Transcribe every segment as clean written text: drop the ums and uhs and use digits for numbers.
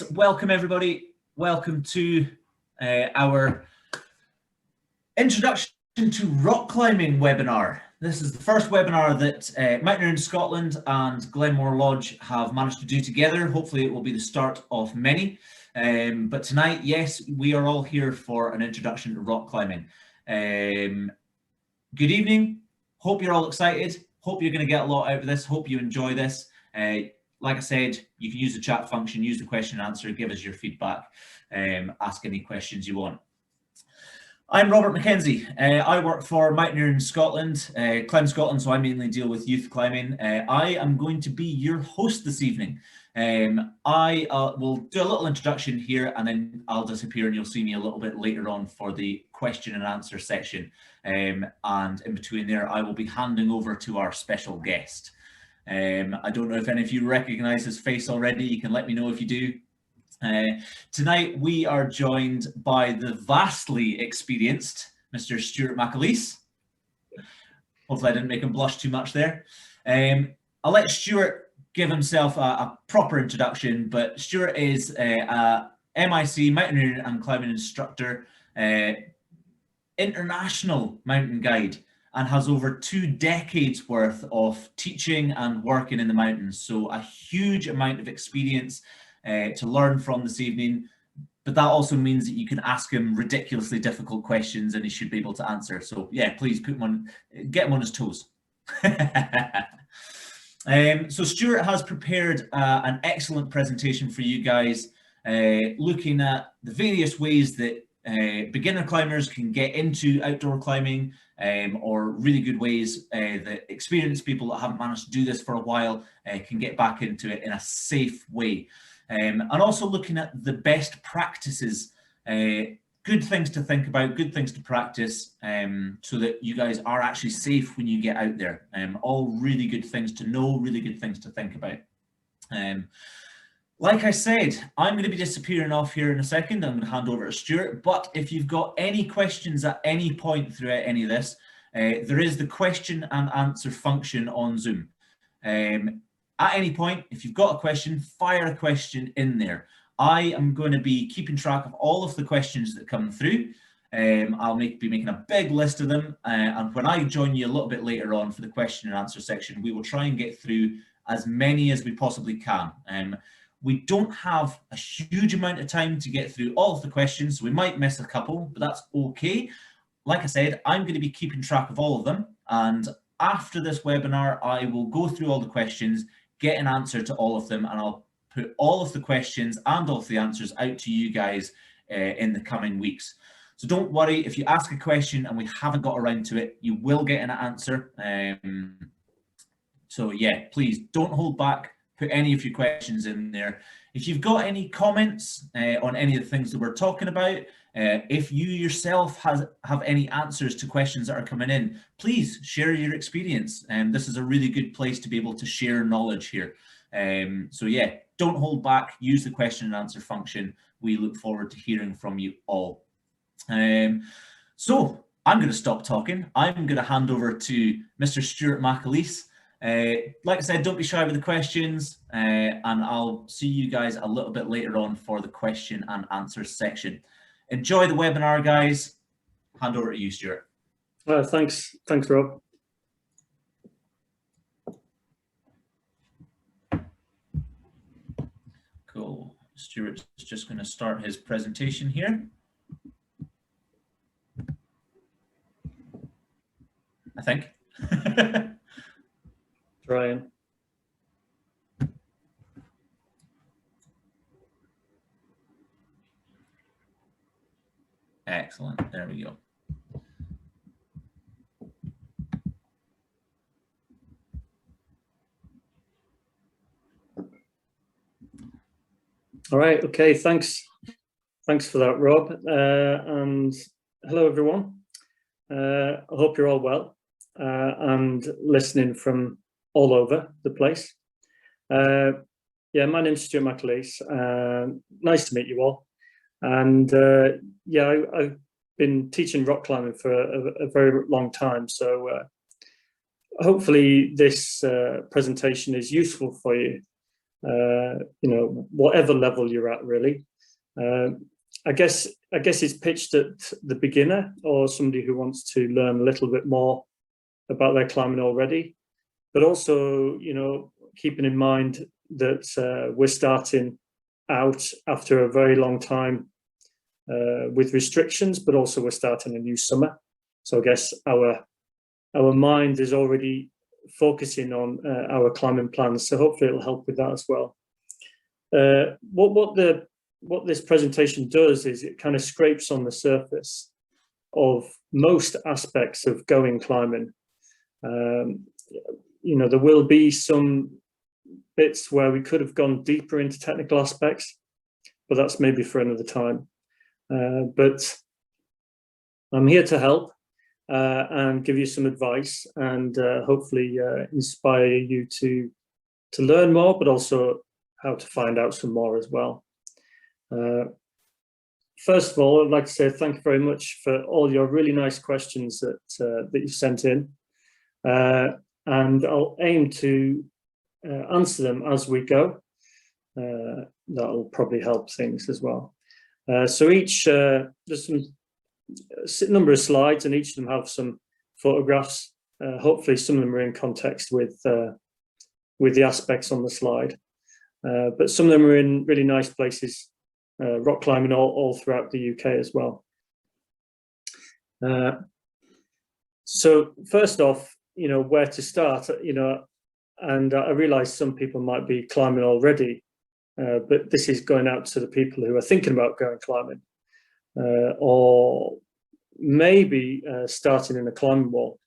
Welcome everybody. Welcome to our introduction to rock climbing webinar. This is the first webinar that Mountaineering Scotland and Glenmore Lodge have managed to do together. Hopefully it will be the start of many. But tonight, yes, we are all here for an introduction to rock climbing. Good evening. Hope you're all excited. Hope you're going to get a lot out of this. Hope you enjoy this. Like I said, you can use the chat function, use the question and answer, give us your feedback, ask any questions you want. I'm Robert Mackenzie. I work for Mountaineering Scotland, Climb Scotland, so I mainly deal with youth climbing. I am going to be your host this evening. I will do a little introduction here and then I'll disappear and you'll see me a little bit later on for the question and answer section. And in between there, I will be handing over to our special guest. I don't know if any of you recognize his face already. You can let me know if you do. Tonight we are joined by the vastly experienced Mr. Stuart McAleese. Hopefully I didn't make him blush too much there. I'll let Stuart give himself a proper introduction, but Stuart is a MIC, Mountaineering and Climbing Instructor, international mountain guide, and has over 2 decades worth of teaching and working in the mountains. So a huge amount of experience to learn from this evening, but that also means that you can ask him ridiculously difficult questions and he should be able to answer. So yeah, please put him on, get him on his toes. So Stuart has prepared an excellent presentation for you guys, looking at the various ways that beginner climbers can get into outdoor climbing, or really good ways that experienced people that haven't managed to do this for a while can get back into it in a safe way. And also looking at the best practices, good things to think about, good things to practice, so that you guys are actually safe when you get out there. All really good things to know, really good things to think about. Like I said, I'm going to be disappearing off here in a second. I'm going to hand over to Stuart. But if you've got any questions at any point throughout any of this, there is the question and answer function on Zoom. At any point, if you've got a question, fire a question in there. I am going to be keeping track of all of the questions that come through. I'll be making a big list of them. And when I join you a little bit later on for the question and answer section, we will try and get through as many as we possibly can. We don't have a huge amount of time to get through all of the questions, so we might miss a couple, but that's okay. Like I said, I'm going to be keeping track of all of them, and after this webinar, I will go through all the questions, get an answer to all of them, and I'll put all of the questions and all of the answers out to you guys in the coming weeks. So don't worry, if you ask a question and we haven't got around to it, you will get an answer. So yeah, please don't hold back. Put any of your questions in there. If you've got any comments on any of the things that we're talking about, if you yourself have any answers to questions that are coming in, please share your experience. This is a really good place to be able to share knowledge here. So yeah, don't hold back. Use the question and answer function. We look forward to hearing from you all. So I'm going to stop talking. I'm going to hand over to Mr. Stuart McAleese. Like I said, don't be shy with the questions, and I'll see you guys a little bit later on for the question and answer section. Enjoy the webinar, guys. Hand over to you, Stuart. Thanks, Rob. Cool. Stuart's just going to start his presentation here. I think. Ryan. Excellent. There we go. All right. Okay. Thanks for that, Rob. And hello, everyone. I hope you're all well and listening from all over the place. Yeah, my name's Stuart McAleese. Nice to meet you all. And yeah, I've been teaching rock climbing for a very long time. So hopefully this presentation is useful for you. whatever level you're at, really. I guess it's pitched at the beginner or somebody who wants to learn a little bit more about their climbing already, but also, keeping in mind that we're starting out after a very long time with restrictions, but also we're starting a new summer. So I guess our mind is already focusing on our climbing plans. So hopefully it'll help with that as well. What this presentation does is it kind of scrapes on the surface of most aspects of going climbing. There will be some bits where we could have gone deeper into technical aspects, but that's maybe for another time. But I'm here to help and give you some advice and hopefully inspire you to learn more, but also how to find out some more as well. First of all, I'd like to say thank you very much for all your really nice questions that you've sent in. And I'll aim to answer them as we go. That'll probably help things as well. So there's some number of slides, and each of them have some photographs. Hopefully some of them are in context with the aspects on the slide. But some of them are in really nice places, rock climbing all throughout the UK as well. So first off, where to start, and I realize some people might be climbing already, but this is going out to the people who are thinking about going climbing, or maybe starting in a climbing wall.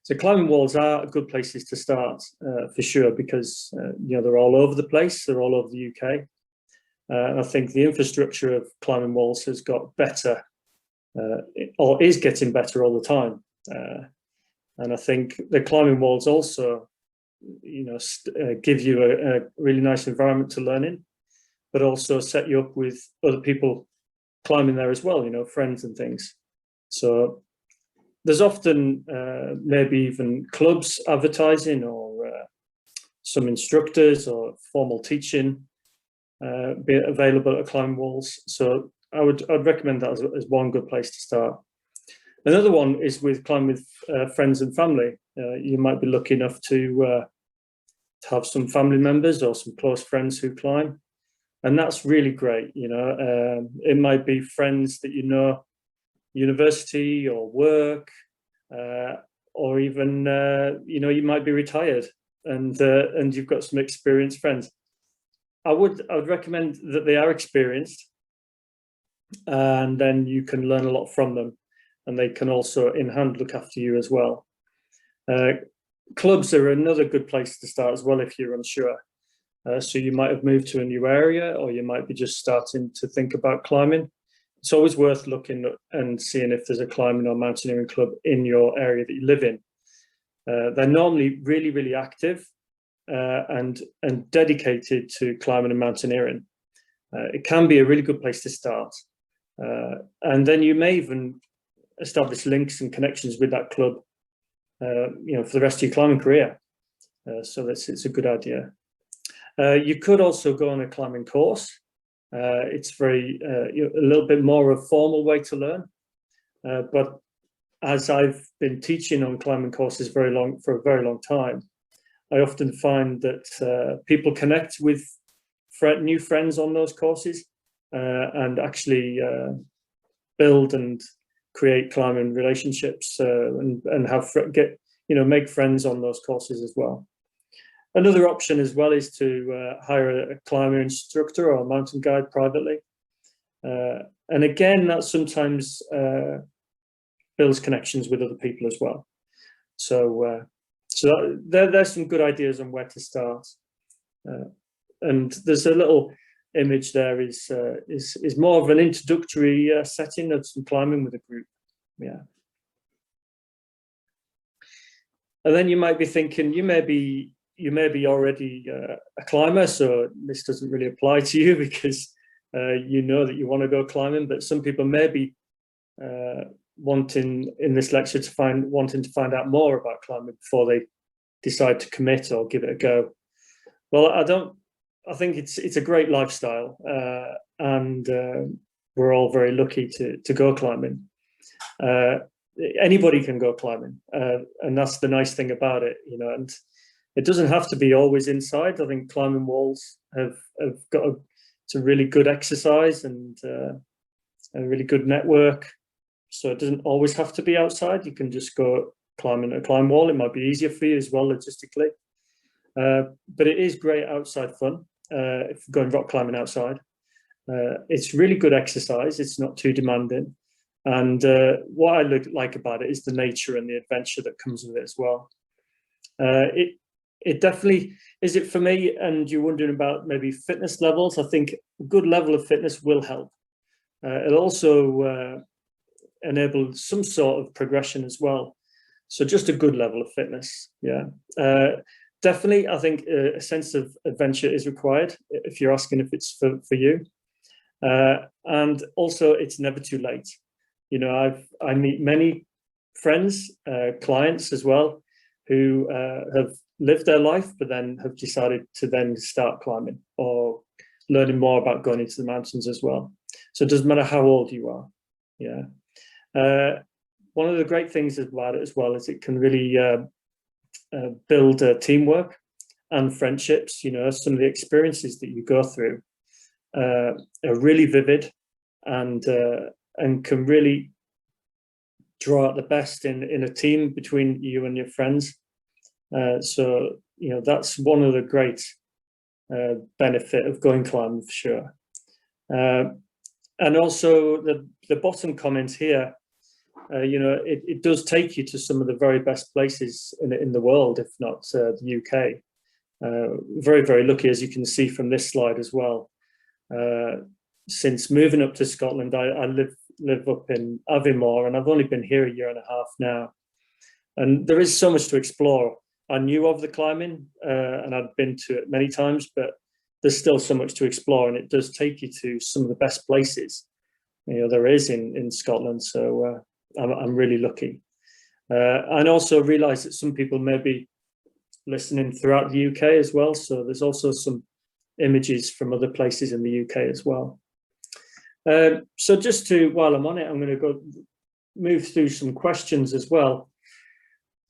So climbing walls are good places to start for sure, because they're all over the place, they're all over the UK. And I think the infrastructure of climbing walls has got better, or is getting better all the time. And I think the climbing walls also, give you a really nice environment to learn in, but also set you up with other people climbing there as well, friends and things. So there's often maybe even clubs advertising, or some instructors or formal teaching be available at climbing walls. So I'd recommend that as one good place to start. Another one is with climbing with friends and family. You might be lucky enough to have some family members or some close friends who climb, and that's really great. It might be friends that university or work, or even you might be retired and you've got some experienced friends. I would recommend that they are experienced, and then you can learn a lot from them, and they can also in hand look after you as well. Clubs are another good place to start as well if you're unsure. So you might have moved to a new area, or you might be just starting to think about climbing. It's always worth looking and seeing if there's a climbing or mountaineering club in your area that you live in. They're normally really, really active and dedicated to climbing and mountaineering. It can be a really good place to start. And then you may even establish links and connections with that club, for the rest of your climbing career. So it's a good idea. You could also go on a climbing course. It's very a little bit more of a formal way to learn. But as I've been teaching on climbing courses for a very long time, I often find that people connect with new friends on those courses, and actually build and create climbing relationships, and make friends on those courses as well. Another option as well is to hire a climber instructor or a mountain guide privately, and again that sometimes builds connections with other people as well. So there's some good ideas on where to start, and there's a little image there is more of an introductory setting of some climbing with a group. Yeah. And then you might be thinking you may be already a climber, so this doesn't really apply to you because you know that you want to go climbing, but some people may be wanting in this lecture to find out more about climbing before they decide to commit or give it a go. Well, I don't I think it's a great lifestyle, and we're all very lucky to go climbing. Anybody can go climbing, and that's the nice thing about it, you know. And it doesn't have to be always inside. I think climbing walls have got it's a really good exercise and a really good network. So it doesn't always have to be outside. You can just go climbing a climb wall. It might be easier for you as well logistically. But it is great outside fun if you're going rock climbing outside. It's really good exercise. It's not too demanding. And what I like about it is the nature and the adventure that comes with it as well. It definitely is it for me. And you're wondering about maybe fitness levels. I think a good level of fitness will help. It'll also enable some sort of progression as well. So just a good level of fitness. Yeah. Definitely, I think a sense of adventure is required if you're asking if it's for you. And also, it's never too late. You know, I meet many friends, clients as well, who have lived their life, but then have decided to then start climbing or learning more about going into the mountains as well. So it doesn't matter how old you are. Yeah. One of the great things about it as well is it can really build teamwork and friendships. You know, some of the experiences that you go through are really vivid and can really draw out the best in a team between you and your friends. So, you know, that's one of the great benefit of going climbing for sure. And also the bottom comment here, you know, it does take you to some of the very best places in the world, if not the UK. Very, very lucky, as you can see from this slide as well. Since moving up to Scotland, I live up in Aviemore, and I've only been here a year and a half now. And there is so much to explore. I knew of the climbing, and I'd been to it many times, but there's still so much to explore, and it does take you to some of the best places, you know, there is in Scotland. So I'm really lucky. And also realize that some people may be listening throughout the UK as well. So there's also some images from other places in the UK as well. So just to, while I'm on it, I'm going to move through some questions as well.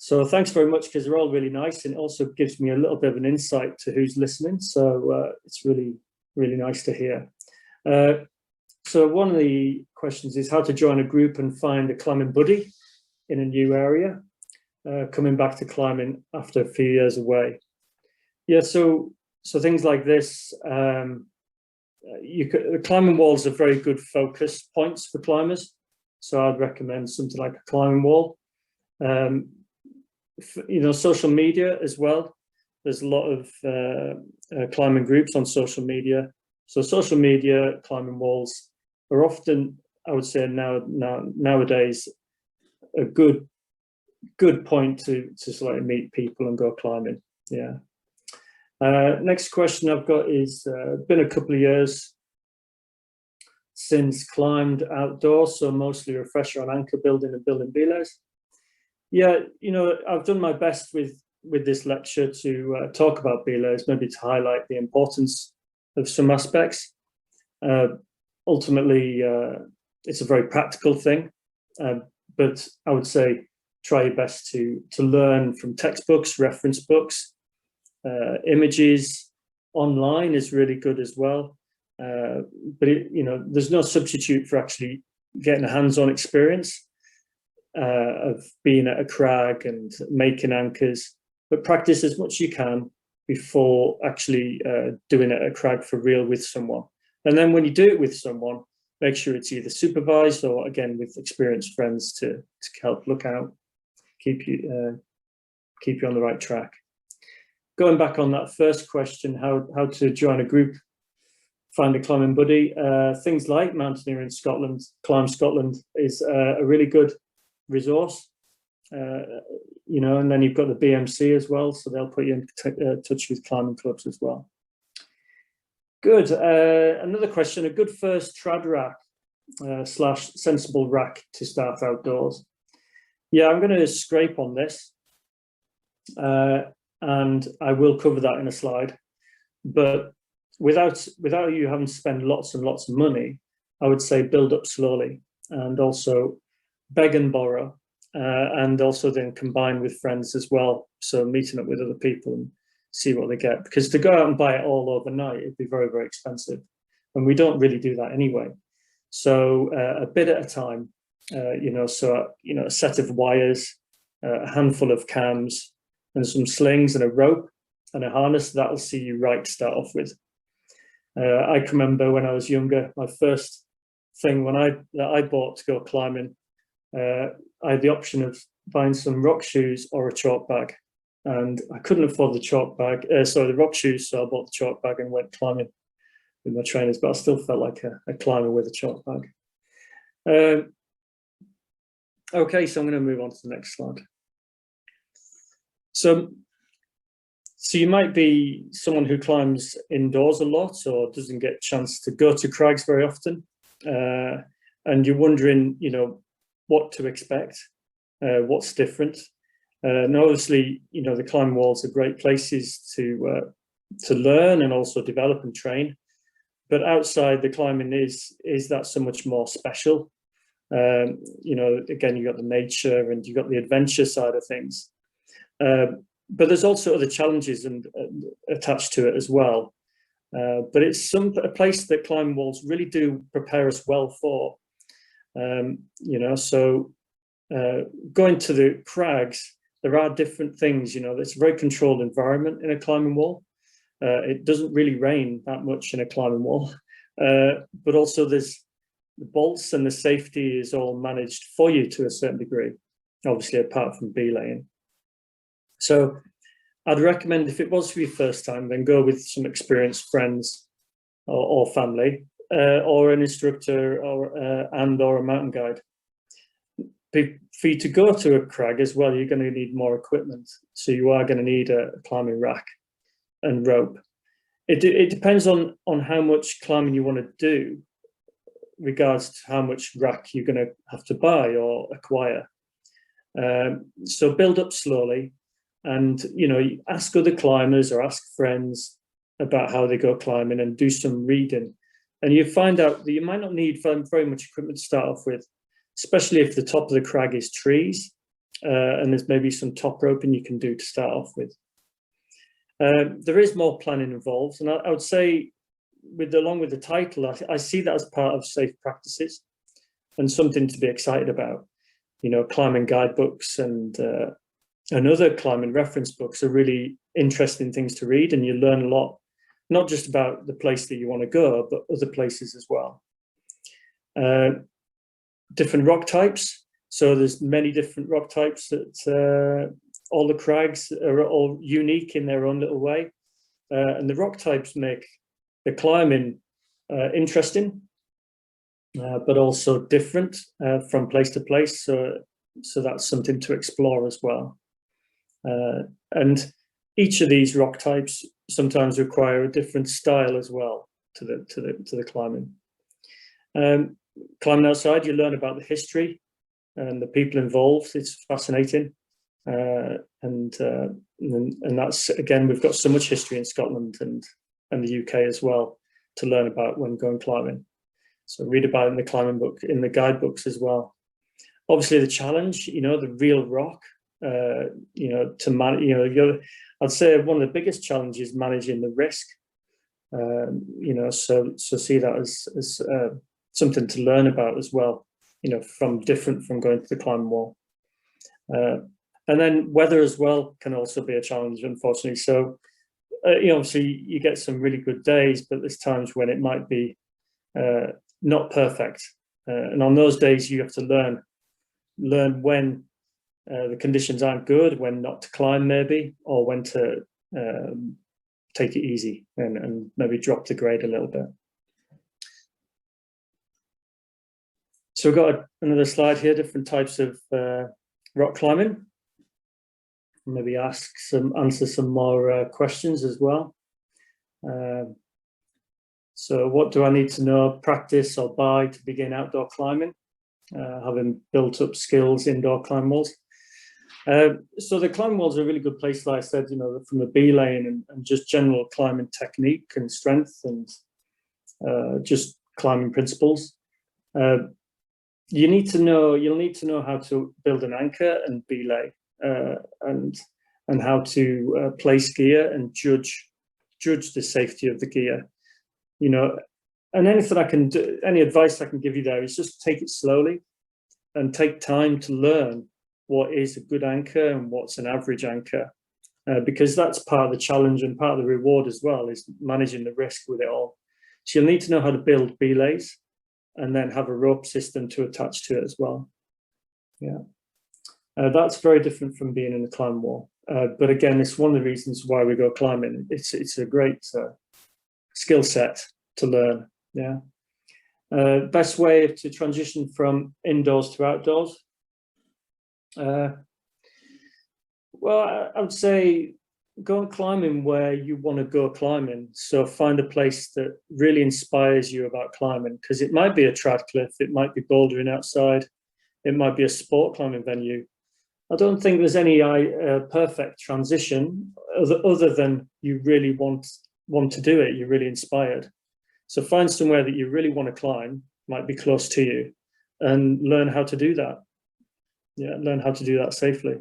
So thanks very much, because they're all really nice, and it also gives me a little bit of an insight to who's listening. So it's really, really nice to hear. So one of the questions is how to join a group and find a climbing buddy in a new area, coming back to climbing after a few years away. Yeah, so things like this, the climbing walls are very good focus points for climbers. So I'd recommend something like a climbing wall. You know, social media as well. There's a lot of climbing groups on social media. So social media, climbing walls are often, I would say nowadays, a good point to sort of meet people and go climbing. Yeah. Next question I've got is, been a couple of years since climbed outdoors, so mostly a refresher on anchor building and building belays. Yeah, you know, I've done my best with this lecture to talk about belays, maybe to highlight the importance of some aspects. Ultimately, it's a very practical thing, but I would say try your best to learn from textbooks, reference books, images. Online is really good as well, but you know, there's no substitute for actually getting a hands-on experience of being at a crag and making anchors. But practice as much as you can before actually doing it at a crag for real with someone. And then when you do it with someone, make sure it's either supervised or, again, with experienced friends to help look out, keep you on the right track. Going back on that first question, how to join a group, find a climbing buddy. Things like Mountaineering Scotland, Climb Scotland is a really good resource. You know, and then you've got the BMC as well, so they'll put you in touch with climbing clubs as well. Good. Another question, a good first trad rack / sensible rack to start outdoors. Yeah, I'm going to scrape on this, and I will cover that in a slide. But without you having to spend lots and lots of money, I would say build up slowly, and also beg and borrow, and also then combine with friends as well. So meeting up with other people and see what they get, because to go out and buy it all overnight, it'd be very, very expensive. And we don't really do that anyway. So a bit at a time, a set of wires, a handful of cams, and some slings and a rope and a harness, that'll see you right to start off with. I can remember when I was younger, my first thing that I bought to go climbing, I had the option of buying some rock shoes or a chalk bag, and I couldn't afford the rock shoes, so I bought the chalk bag and went climbing with my trainers, but I still felt like a climber with a chalk bag. Okay, so I'm going to move on to the next slide. So you might be someone who climbs indoors a lot or doesn't get a chance to go to crags very often, and you're wondering, what to expect, what's different. And obviously, the climbing walls are great places to learn and also develop and train. But outside, the climbing is that so much more special. Again, you've got the nature and you've got the adventure side of things. But there's also other challenges attached to it as well. But it's a place that climbing walls really do prepare us well for. So going to the crags, there are different things. It's a very controlled environment in a climbing wall. It doesn't really rain that much in a climbing wall, but also there's the bolts and the safety is all managed for you to a certain degree, obviously apart from belaying. So I'd recommend, if it was for your first time, then go with some experienced friends or family, or an instructor or a mountain guide. For you to go to a crag as well, you're going to need more equipment. So you are going to need a climbing rack and rope. It depends on how much climbing you want to do, regards to how much rack you're going to have to buy or acquire. So build up slowly, and ask other climbers or ask friends about how they go climbing and do some reading, and you find out that you might not need very much equipment to start off with, especially if the top of the crag is trees, and there's maybe some top roping you can do to start off with. There is more planning involved, and I would say, along with the title, I see that as part of safe practices and something to be excited about. Climbing guidebooks and other climbing reference books are really interesting things to read, and you learn a lot, not just about the place that you want to go, but other places as well. Different rock types. So there's many different rock types that all the crags are all unique in their own little way. And the rock types make the climbing interesting, but also different from place to place. So that's something to explore as well. And each of these rock types sometimes require a different style as well to the climbing. Climbing outside, you learn about the history and the people involved. It's fascinating, and that's, again, we've got so much history in Scotland and the UK as well to learn about when going climbing. So read about it in the climbing book, in the guidebooks as well. Obviously, the challenge, the real rock. To manage, I'd say one of the biggest challenges is managing the risk. So see that as something to learn about as well. From going to the climbing wall. And then weather as well can also be a challenge, unfortunately. So obviously you get some really good days, but there's times when it might be not perfect. And on those days, you have to learn when the conditions aren't good, when not to climb maybe, or when to take it easy and maybe drop the grade a little bit. So we've got another slide here, different types of rock climbing. Maybe answer some more questions as well. So what do I need to know, practice or buy to begin outdoor climbing, having built up skills indoor climb walls? So the climbing wall is a really good place, like I said, from a belaying and just general climbing technique and strength and just climbing principles. You'll need to know how to build an anchor and belay, and how to place gear and judge the safety of the gear. And any advice I can give you there is just take it slowly and take time to learn what is a good anchor and what's an average anchor, because that's part of the challenge and part of the reward as well, is managing the risk with it all. So you'll need to know how to build belays and then have a rope system to attach to it as well. Yeah, that's very different from being in the climb wall. But again, it's one of the reasons why we go climbing. It's a great skill set to learn. Yeah. Best way to transition from indoors to outdoors. Well, I would say go climbing where you want to go climbing. So find a place that really inspires you about climbing, because it might be a trad cliff, it might be bouldering outside, it might be a sport climbing venue. I don't think there's any perfect transition other than you really want to do it, you're really inspired. So find somewhere that you really want to climb, might be close to you, and learn how to do that. Yeah, learn how to do that safely.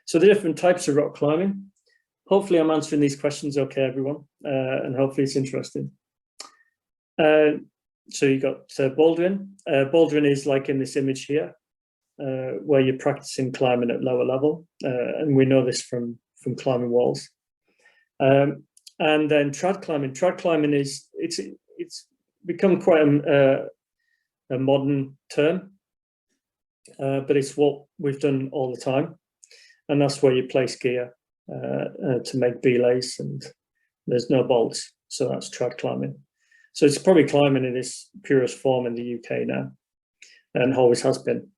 So the different types of rock climbing. Hopefully I'm answering these questions okay, everyone, and hopefully it's interesting. So you got bouldering. Bouldering is like in this image here, where you're practicing climbing at lower level, and we know this from climbing walls. And then trad climbing. Trad climbing is it's become quite a modern term, but it's what we've done all the time, and that's where you place gear to make belays, and there's no bolts, so that's trad climbing. So it's probably climbing in its purest form in the UK now, and always has been.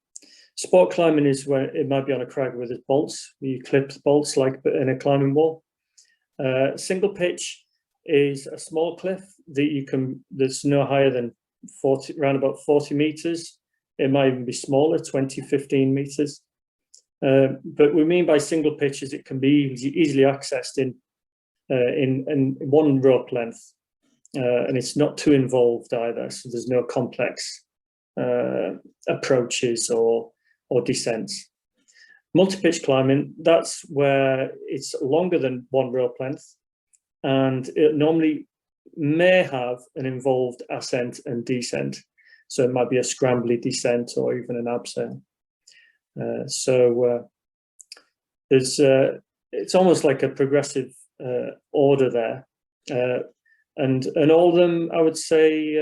Sport climbing is where it might be on a crag with its bolts. You clip the bolts like in a climbing wall. Single pitch is a small cliff that's no higher than around about 40 meters. It might even be smaller, 20, 15 meters. But we mean by single pitch is it can be easily accessed in one rope length, and it's not too involved either. So there's no complex approaches or descents. Multi-pitch climbing, that's where it's longer than one rope length, and it normally may have an involved ascent and descent. So it might be a scrambly descent or even an abseil. It's almost like a progressive order there, and all of them, I would say,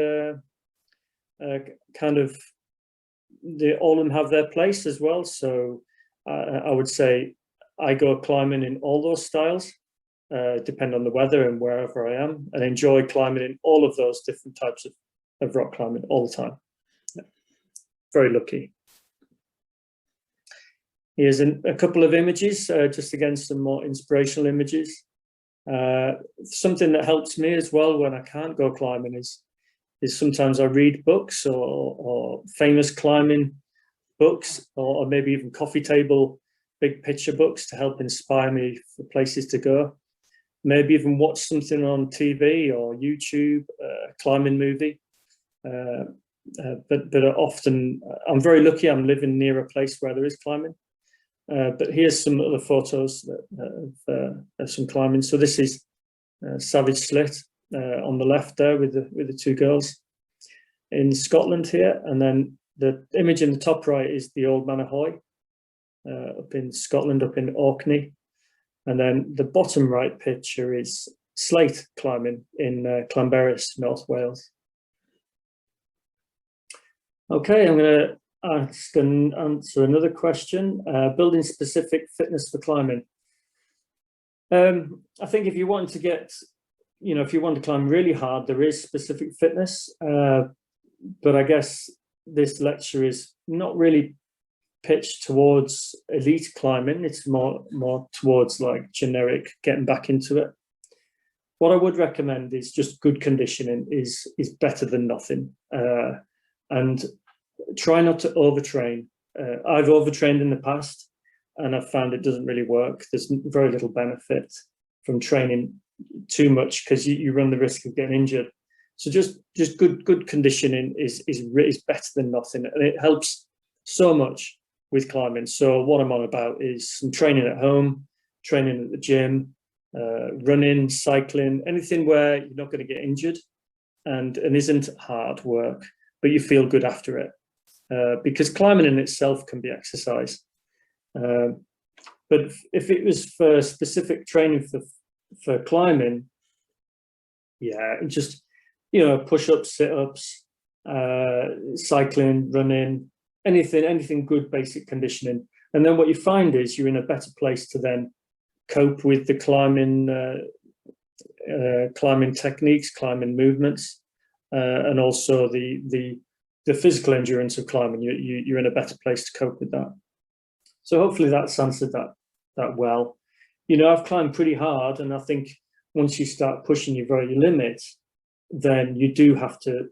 all of them have their place as well. So I would say I go climbing in all those styles, depend on the weather and wherever I am, and enjoy climbing in all of those different types of rock climbing all the time. Yeah. Very lucky. Here's a couple of images, just again, some more inspirational images. Something that helps me as well when I can't go climbing is sometimes I read books or famous climbing books, or maybe even coffee table big picture books to help inspire me for places to go. Maybe even watch something on TV or YouTube, climbing movie. But often I'm very lucky. I'm living near a place where there is climbing. But here's some other photos of some climbing. So this is Savage Slit on the left there with the two girls in Scotland here, and then the image in the top right is the Old Man Ahoy up in Scotland, up in Orkney, and then the bottom right picture is slate climbing in Llanberis, North Wales. Okay, I'm going to ask and answer another question. Building specific fitness for climbing. I think if you want to get, if you want to climb really hard, there is specific fitness. But I guess this lecture is not really pitched towards elite climbing. It's more towards like generic, getting back into it. What I would recommend is just good conditioning is better than nothing. And try not to overtrain. I've overtrained in the past, and I've found it doesn't really work. There's very little benefit from training too much because you run the risk of getting injured. So just good conditioning is better than nothing, and it helps so much with climbing. So what I'm on about is some training at home, training at the gym, running, cycling, anything where you're not going to get injured and isn't hard work, but you feel good after it. Because climbing in itself can be exercise. But if it was for specific training for climbing, yeah, just, push-ups, sit-ups, cycling, running, anything good basic conditioning. And then what you find is you're in a better place to then cope with the climbing techniques, climbing movements, and also the physical endurance of climbing. You're in a better place to cope with that. So hopefully that's answered that well. I've climbed pretty hard, and I think once you start pushing your very limits, then you do have to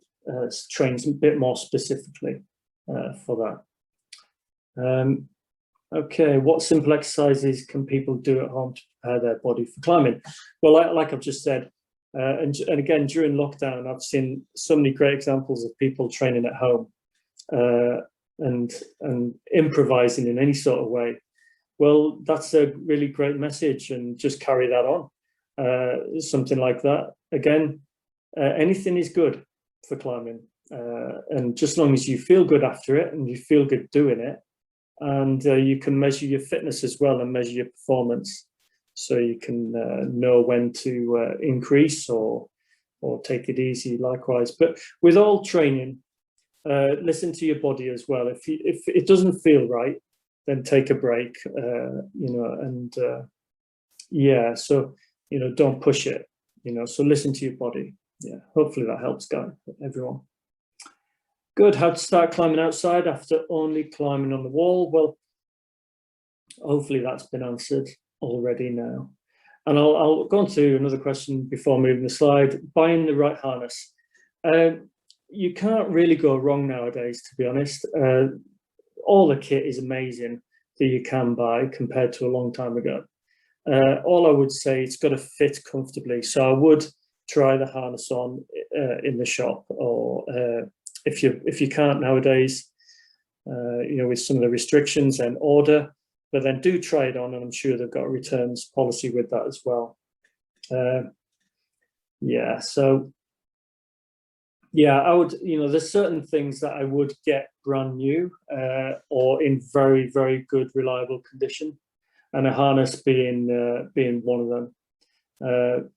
train a bit more specifically for that. Okay, what simple exercises can people do at home to prepare their body for climbing? Well, like I've just said, and again, during lockdown, I've seen so many great examples of people training at home and improvising in any sort of way. Well, that's a really great message, and just carry that on. Something like that. Again, anything is good for climbing, and just as long as you feel good after it and you feel good doing it, and you can measure your fitness as well and measure your performance, so you can know when to increase or take it easy likewise. But with all training, listen to your body as well. If it doesn't feel right, then take a break, yeah, so don't push it, so listen to your body. Yeah, hopefully that helps, everyone. Good. How to start climbing outside after only climbing on the wall? Well, hopefully that's been answered already now. And I'll go on to another question before moving the slide. Buying the right harness. You can't really go wrong nowadays, to be honest. All the kit is amazing that you can buy compared to a long time ago. All I would say, it's got to fit comfortably. So I would try the harness on in the shop, or if you can't nowadays, with some of the restrictions, then order, but then do try it on, and I'm sure they've got a returns policy with that as well. Yeah, so yeah, I would, there's certain things that I would get brand new or in very, very good, reliable condition, and a harness being one of them.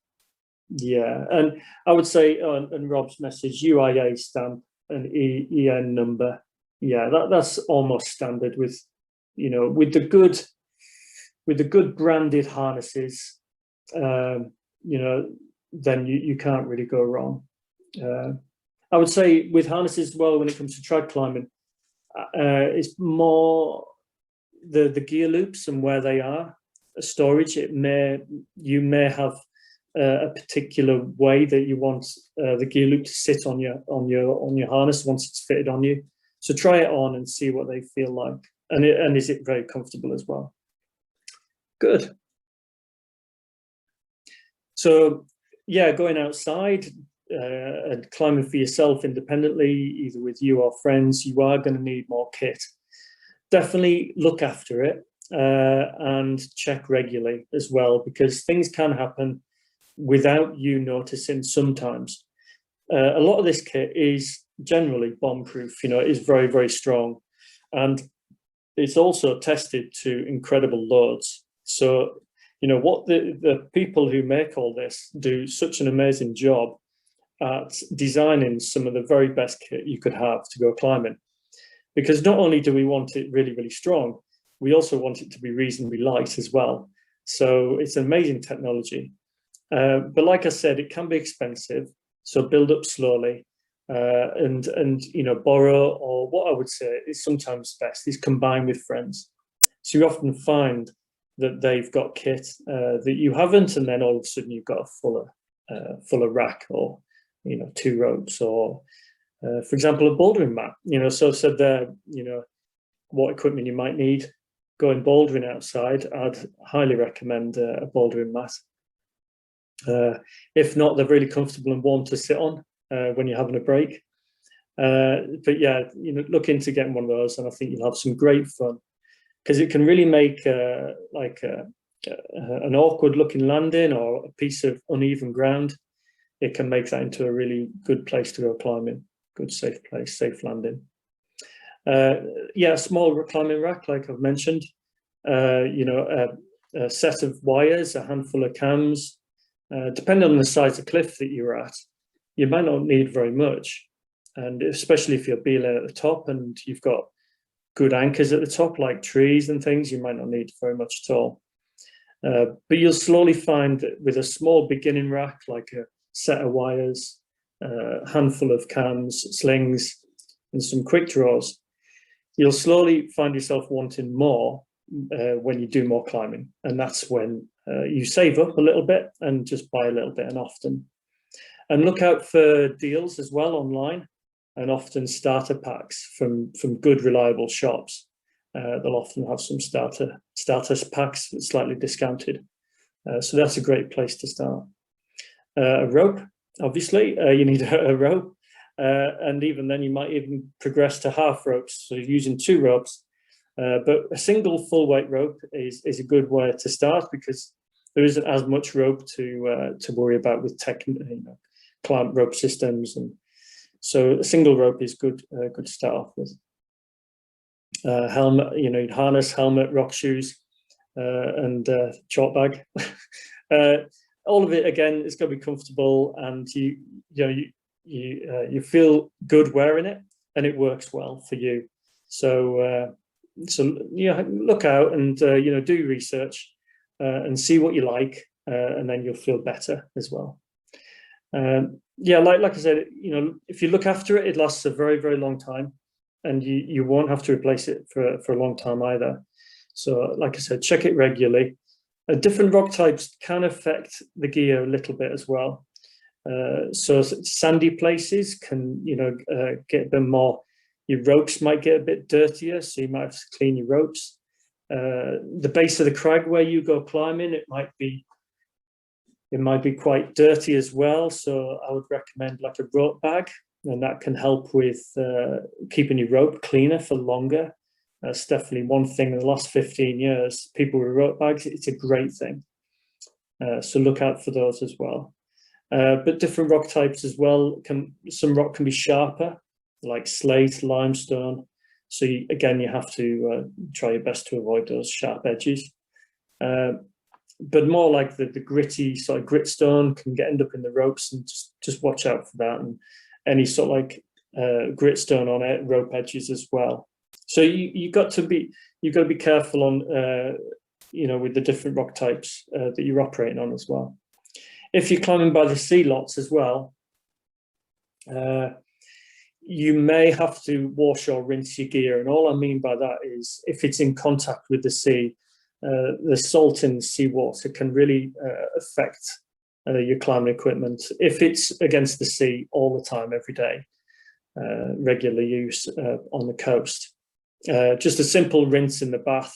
Yeah, and I would say on Rob's message, UIA stamp and EN number. Yeah, that's almost standard with, with the good branded harnesses. Then you can't really go wrong. I would say with harnesses as well, when it comes to trad climbing, it's more the gear loops and where they are, storage. You may have a particular way that you want the gear loop to sit on your harness once it's fitted on you. So try it on and see what they feel like, and is it very comfortable as well. Good. So yeah, going outside and climbing for yourself independently, either with you or friends, you are going to need more kit. Definitely look after it and check regularly as well, because things can happen without you noticing sometimes. A lot of this kit is generally bomb-proof, it is very, very strong, and it's also tested to incredible loads. So, what the people who make all this do such an amazing job at designing some of the very best kit you could have to go climbing. Because not only do we want it really, really strong, we also want it to be reasonably light as well. So it's amazing technology. But like I said, it can be expensive, so build up slowly, and borrow, or what I would say is sometimes best is combine with friends. So you often find that they've got kit that you haven't, and then all of a sudden you've got a fuller rack, or 2 ropes, or for example a bouldering mat. So I've said there, what equipment you might need. going bouldering outside, I'd highly recommend a bouldering mat. If not, they're really comfortable and warm to sit on when you're having a break. But yeah, look into getting one of those, and I think you'll have some great fun, because it can really make an awkward looking landing or a piece of uneven ground. It can make that into a really good place to go climbing, good safe place, safe landing. Yeah, a small climbing rack, like I've mentioned, a set of wires, a handful of cams. Depending on the size of cliff that you're at, you might not need very much. And especially if you're beeling at the top and you've got good anchors at the top, like trees and things, you might not need very much at all. But you'll slowly find that with a small beginning rack, like a set of wires, a handful of cams, slings, and some quick draws, you'll slowly find yourself wanting more when you do more climbing. And that's when you save up a little bit and just buy a little bit and often. And look out for deals as well online, and often starter packs from good, reliable shops. They'll often have some starter packs that's slightly discounted. So that's a great place to start. A rope, obviously, you need a rope. And even then you might even progress to half ropes, so using 2 ropes. But a single full weight rope is a good way to start, because there isn't as much rope to worry about with clamp rope systems, and so a single rope is good to start off with. Helmet, you'd harness, helmet, rock shoes, and chalk bag. All of it, again, it's going to be comfortable, and you feel good wearing it, and it works well for you. So look out and do research and see what you like, and then you'll feel better as well. Yeah, like I said, if you look after it, it lasts a very, very long time, and you won't have to replace it for a long time either. So like I said, check it regularly. Different rock types can affect the gear a little bit as well. So sandy places can, get them more. Your ropes might get a bit dirtier, so you might have to clean your ropes. The base of the crag where you go climbing, it might be quite dirty as well. So I would recommend like a rope bag, and that can help with keeping your rope cleaner for longer. That's definitely one thing in the last 15 years. People with rope bags, it's a great thing. So look out for those as well. But different rock types as well. Some rock can be sharper, like slate, limestone. So again, you have to try your best to avoid those sharp edges. But more like the gritty sort of gritstone can end up in the ropes, and just watch out for that. And any sort of like gritstone on it, rope edges as well. So you've got to be careful on with the different rock types that you're operating on as well. If you're climbing by the sea lots as well, you may have to wash or rinse your gear. And all I mean by that is if it's in contact with the sea, the salt in the seawater can really affect your climbing equipment. If it's against the sea all the time, every day, regular use on the coast, just a simple rinse in the bath,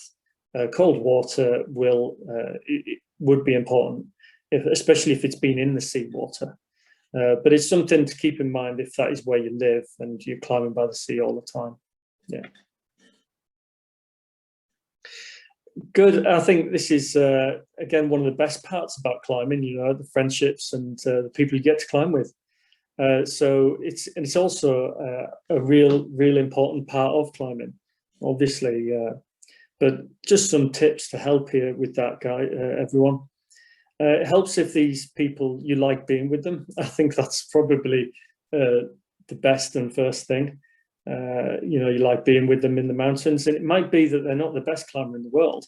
cold water would be important, especially if it's been in the seawater. But it's something to keep in mind if that is where you live and you're climbing by the sea all the time. Yeah. Good. I think this is, again, one of the best parts about climbing, the friendships and the people you get to climb with. So it's also a real important part of climbing, obviously. But just some tips to help here with that, everyone. It helps if these people, you like being with them. I think that's probably the best and first thing. You like being with them in the mountains, and it might be that they're not the best climber in the world.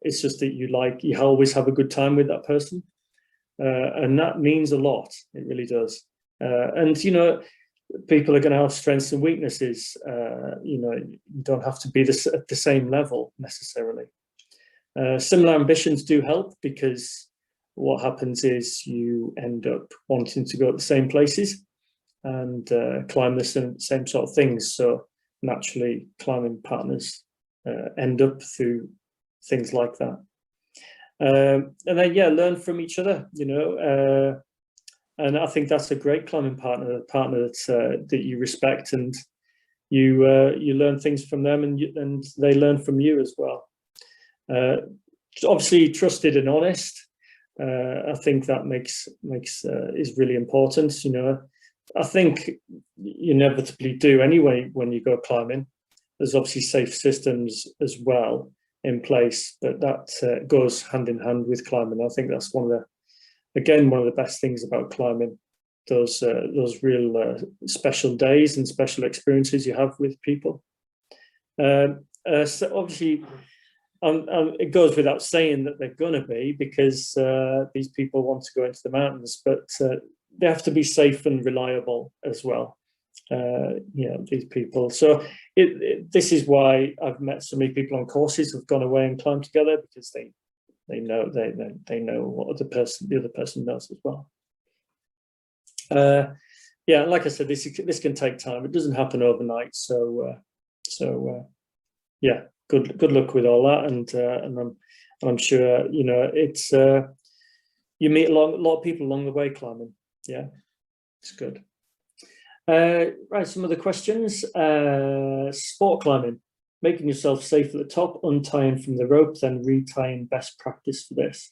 It's just that you always have a good time with that person, and that means a lot. It really does. And people are going to have strengths and weaknesses. You don't have to be at the same level necessarily. Similar ambitions do help, because what happens is you end up wanting to go at the same places and climb the same sort of things. So naturally, climbing partners end up through things like that. And then, yeah, learn from each other, you know, and I think that's a great climbing partner, a partner that you respect, and you learn things from them, and they learn from you as well. Obviously, trusted and honest. I think that is really important. You know, I think you inevitably do anyway when you go climbing. There's obviously safe systems as well in place, but that goes hand in hand with climbing. I think that's one of the best things about climbing. Those real special days and special experiences you have with people. So obviously, it goes without saying that they're going to be, because these people want to go into the mountains, but they have to be safe and reliable as well. You know, these people. So this is why I've met so many people on courses who've gone away and climbed together, because they know what the other person knows as well. Yeah, like I said, this can take time. It doesn't happen overnight. So yeah, good luck with all that, and I'm sure, you know, it's you meet a lot of people along the way climbing. Yeah, it's good. Right, some other questions. Sport climbing, making yourself safe at the top, untying from the rope, then retying, best practice for this.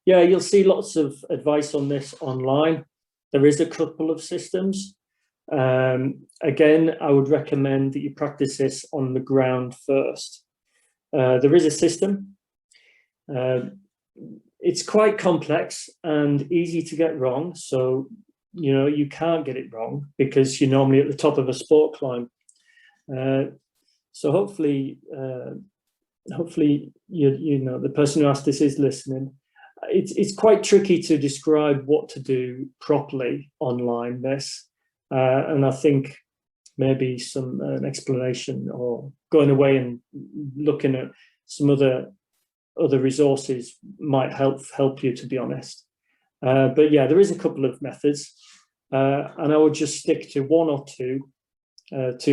Yeah, you'll see lots of advice on this online. There is a couple of systems. Again, I would recommend that you practice this on the ground first. There is a system. It's quite complex and easy to get wrong. So, you know, you can't get it wrong because you're normally at the top of a sport climb. So hopefully you know, the person who asked this is listening. It's quite tricky to describe what to do properly online, and I think maybe an explanation, or going away and looking at some other resources might help you, to be honest. But yeah, there is a couple of methods, and I would just stick to one or two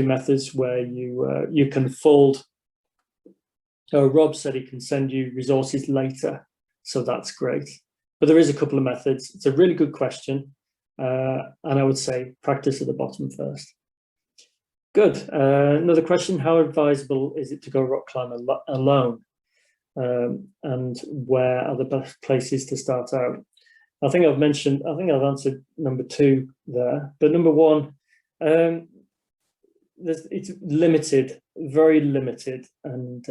methods where you can fold. So Rob said he can send you resources later, so that's great. But there is a couple of methods. It's a really good question, and I would say practice at the bottom first. Good. Another question: how advisable is it to go rock climb alone? And where are the best places to start out? I think I've answered number 2 there, but number 1, it's limited, very limited, and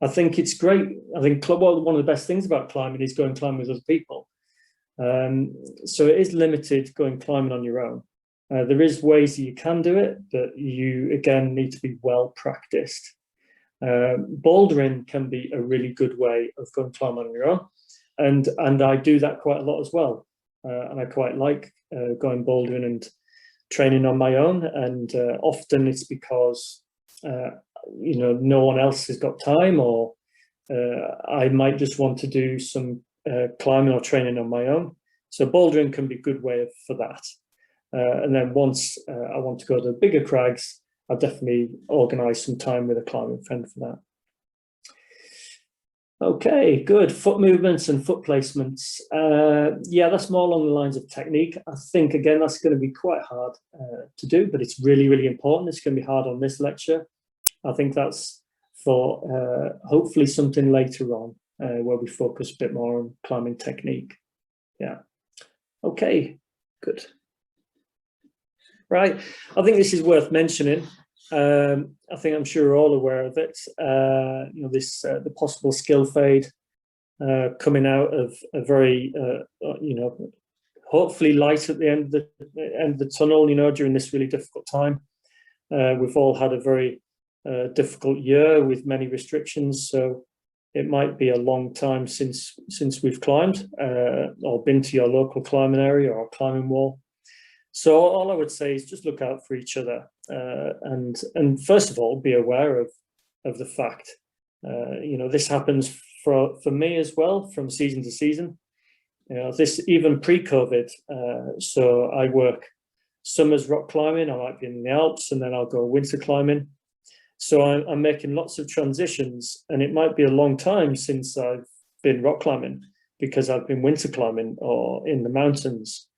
I think it's great. I think one of the best things about climbing is going climbing with other people. So it is limited going climbing on your own. There is ways that you can do it, but you again need to be well practiced. Bouldering can be a really good way of going climbing on your own, and I do that quite a lot as well. And I quite like going bouldering and training on my own, and often it's because you know, no one else has got time, or I might just want to do some climbing or training on my own. So bouldering can be a good way for that. And then once I want to go to the bigger crags, I'll definitely organise some time with a climbing friend for that. Okay, good. Foot movements and foot placements. Yeah, that's more along the lines of technique. I think, again, that's going to be quite hard to do, but it's really, really important. It's going to be hard on this lecture. I think that's for hopefully something later on where we focus a bit more on climbing technique. Yeah. Okay, good. Right. I think this is worth mentioning. I think I'm sure we're all aware of it. You know, the possible skill fade coming out of a very, you know, hopefully light at the end of the tunnel. You know, during this really difficult time, we've all had a very difficult year with many restrictions. So it might be a long time since we've climbed or been to your local climbing area or climbing wall. So all I would say is just look out for each other, and first of all, be aware of the fact, you know, this happens for me as well from season to season. You know, this even pre-COVID. So I work summers rock climbing. I might be in the Alps, and then I'll go winter climbing. So I'm making lots of transitions, and it might be a long time since I've been rock climbing because I've been winter climbing or in the mountains.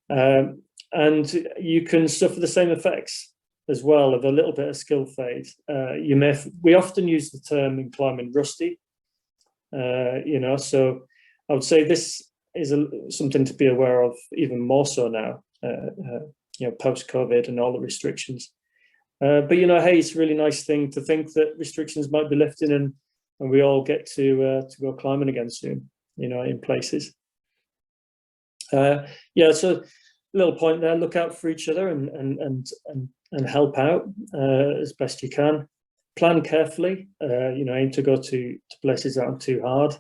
And you can suffer the same effects as well of a little bit of skill fade. We often use the term in climbing rusty, so I would say this is something to be aware of even more so now, post-COVID and all the restrictions. But hey, it's a really nice thing to think that restrictions might be lifting and we all get to go climbing again soon, in places. So a little point there: look out for each other and help out as best you can. Plan carefully. Aim to go to places that aren't too hard,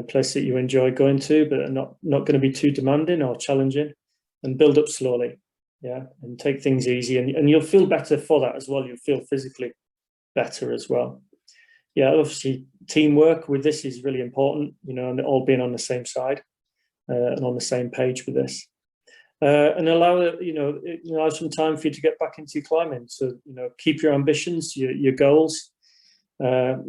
places that you enjoy going to, but are not going to be too demanding or challenging, and build up slowly. Yeah, and take things easy, and you'll feel better for that as well. You'll feel physically better as well. Yeah, obviously teamwork with this is really important, and all being on the same side and on the same page with this. And allow some time for you to get back into climbing. So keep your ambitions, your goals,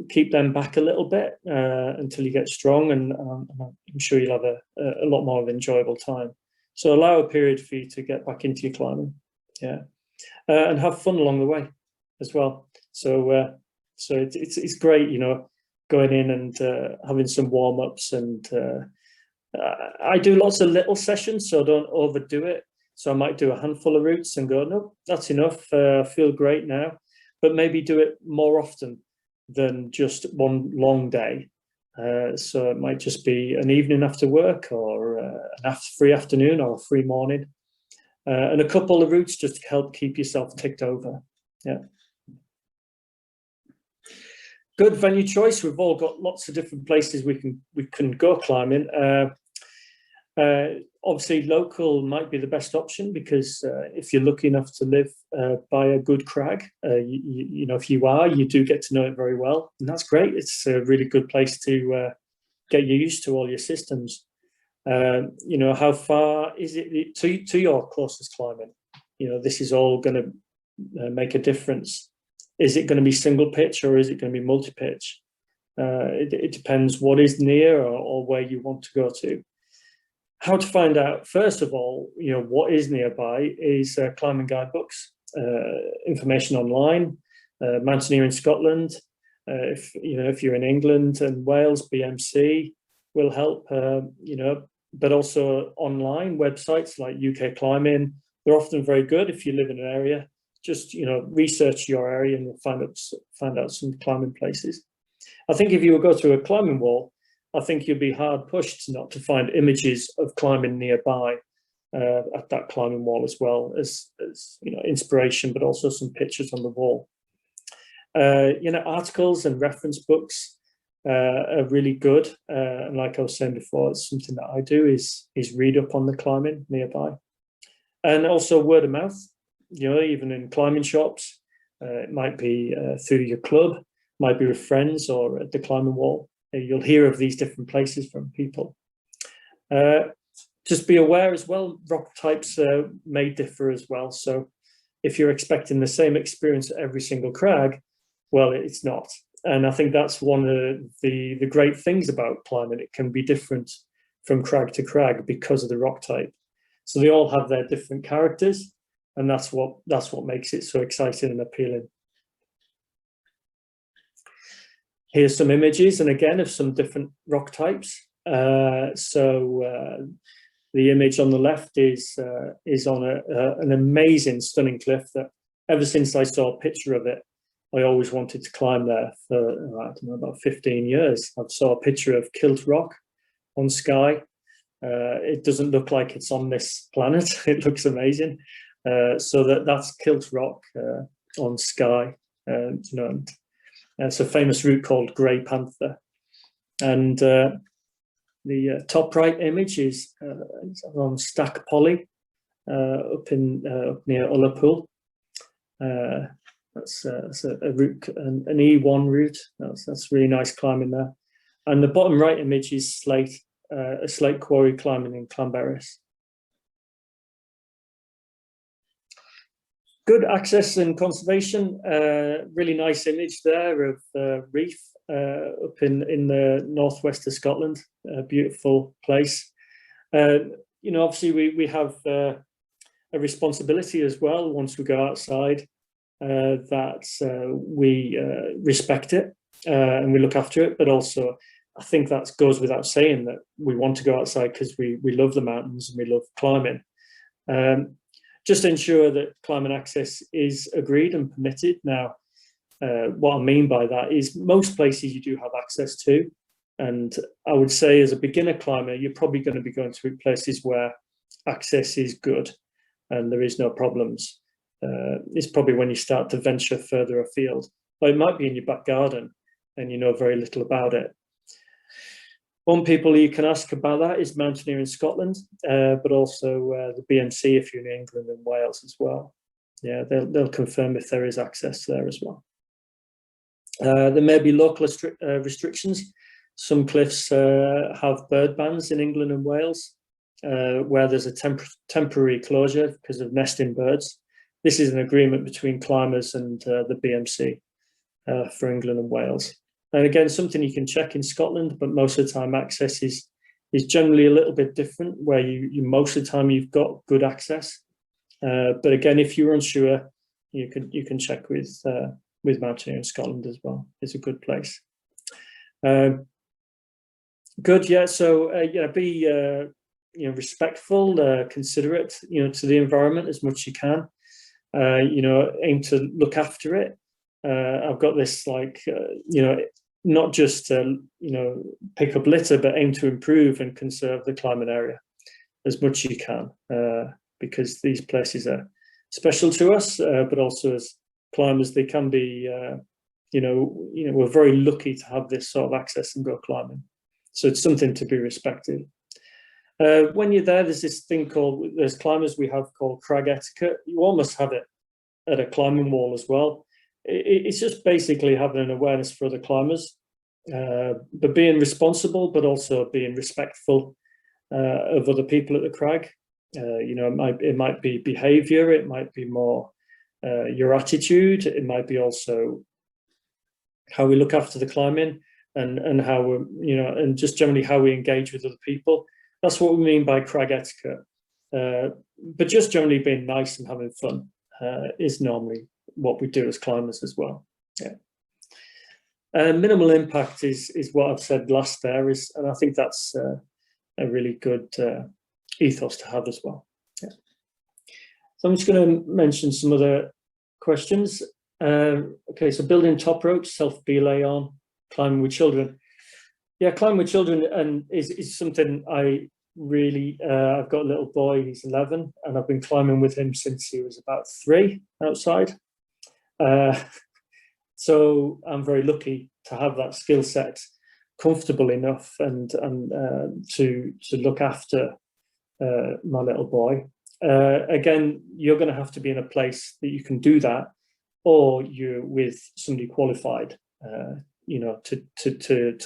keep them back a little bit until you get strong, and I'm sure you'll have a lot more of an enjoyable time. So allow a period for you to get back into your climbing, and have fun along the way as well. So it's great, going in and having some warm-ups, and I do lots of little sessions, so don't overdo it. So I might do a handful of routes and go, no, that's enough. I feel great now, but maybe do it more often than just one long day. So it might just be an evening after work, or an free afternoon, or a free morning, and a couple of routes just to help keep yourself ticked over. Yeah. Good venue choice. We've all got lots of different places we can go climbing. Obviously, local might be the best option, because if you're lucky enough to live by a good crag, if you do get to know it very well, and that's great. It's a really good place to get you used to all your systems. How far is it to your closest climbing? This is all going to make a difference. Is it going to be single pitch, or is it going to be multi-pitch? It depends what is near or where you want to go to. How to find out? First of all, what is nearby is climbing guidebooks, information online, Mountaineering Scotland. If you're in England and Wales, BMC will help. But also online websites like UK Climbing. They're often very good if you live in an area. Just research your area and you'll find out some climbing places. I think if you will go to a climbing wall, I think you'll be hard pushed not to find images of climbing nearby at that climbing wall, as well as inspiration, but also some pictures on the wall. Articles and reference books are really good, and like I was saying before, it's something that I do is read up on the climbing nearby, and also word of mouth. Even in climbing shops, it might be through your club, might be with friends, or at the climbing wall. You'll hear of these different places from people. Just be aware as well, rock types may differ as well. So if you're expecting the same experience at every single crag, well, it's not. And I think that's one of the great things about climbing. It can be different from crag to crag because of the rock type. So they all have their different characters, and that's what makes it so exciting and appealing. Here's some images, and again, of some different rock types. The image on the left is on an amazing, stunning cliff that, ever since I saw a picture of it, I always wanted to climb there for, about 15 years. I saw a picture of Kilt Rock on Skye. It doesn't look like it's on this planet. It looks amazing. So that's Kilt Rock on Skye. It's a famous route called Grey Panther. And the top right image is on Stack Polly up near Ullapool. That's a route, an E1 route. That's really nice climbing there. And the bottom right image is a slate quarry climbing in Clanberis. Good access and conservation. Really nice image there of reef up in the northwest of Scotland. A beautiful place. Obviously we have a responsibility as well once we go outside, that we respect it and we look after it, but also I think that goes without saying that we want to go outside because we love the mountains and we love climbing. Just ensure that climbing access is agreed and permitted. Now, what I mean by that is most places you do have access to, and I would say as a beginner climber, you're probably going to be going to places where access is good and there is no problems. It's probably when you start to venture further afield, or it might be in your back garden and you know very little about it. One people you can ask about that is Mountaineering Scotland, but also the BMC if you're in England and Wales as well. Yeah, they'll confirm if there is access there as well. There may be local restrictions. Some cliffs have bird bans in England and Wales, where there's a temporary closure because of nesting birds. This is an agreement between climbers and the BMC for England and Wales. And again, something you can check in Scotland, but most of the time access is generally a little bit different, where you most of the time you've got good access. But again, if you're unsure, you can check with Mountaineering Scotland as well. It's a good place. Good, yeah. So be respectful, considerate, to the environment as much as you can. Aim to look after it. I've got this not just pick up litter, but aim to improve and conserve the climbing area as much as you can, because these places are special to us, but also as climbers they can be. We're very lucky to have this sort of access and go climbing, so it's something to be respected. When you're there, there's this thing there's climbers we have called crag etiquette. You almost have it at a climbing wall as well. It's just basically having an awareness for other climbers, but being responsible, but also being respectful of other people at the crag. It might be behaviour, it might be more your attitude, it might be also how we look after the climbing and how we're, and just generally how we engage with other people. That's what we mean by crag etiquette. But just generally being nice and having fun is normally what we do as climbers as well. Yeah. Minimal impact is what I've said last there, and I think that's a really good ethos to have as well. Yeah. So I'm just going to mention some other questions. Okay, so building top ropes, self-belay on, climbing with children. Yeah, climbing with children and is something I really, I've got a little boy, he's 11, and I've been climbing with him since he was about 3 outside. So I'm very lucky to have that skill set, comfortable enough and to look after my little boy. Again, you're going to have to be in a place that you can do that, or you're with somebody qualified, to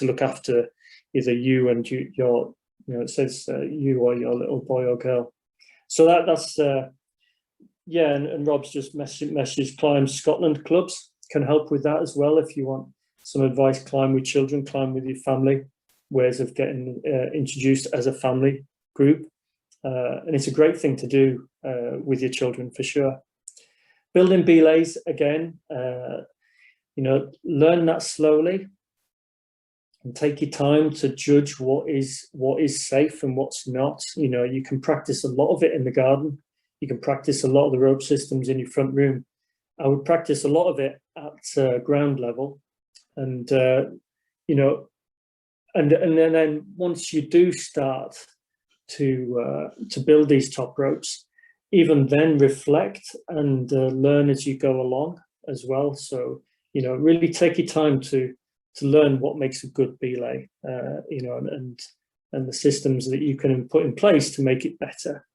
look after either you and your, it says you or your little boy or girl. So that's yeah, and Rob's just messaged Climb Scotland clubs can help with that as well. If you want some advice, climb with children, climb with your family, ways of getting introduced as a family group. And it's a great thing to do with your children for sure. Building belays, again, learn that slowly and take your time to judge what is safe and what's not. You can practice a lot of it in the garden. You can practice a lot of the rope systems in your front room. I would practice a lot of it at ground level, and and then once you do start to build these top ropes, even then reflect and learn as you go along as well. So really take your time to learn what makes a good belay, and the systems that you can put in place to make it better.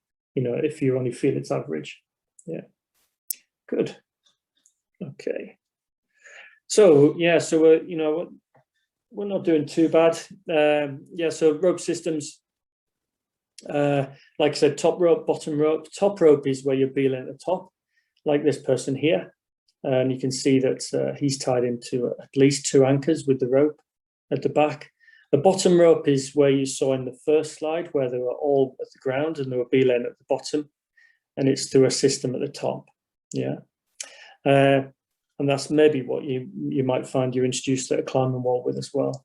If you only feel it's average. Yeah, good. Okay. So yeah, so we're not doing too bad. Yeah, so rope systems. Like I said, top rope, bottom rope. Top rope is where you're belaying at the top. like this person here. And you can see that he's tied into at least 2 anchors with the rope at the back. The bottom rope is where you saw in the first slide, where they were all at the ground and there were beeline at the bottom, and it's through a system at the top. Yeah. And that's maybe what you might find you're introduced at a climbing wall with as well.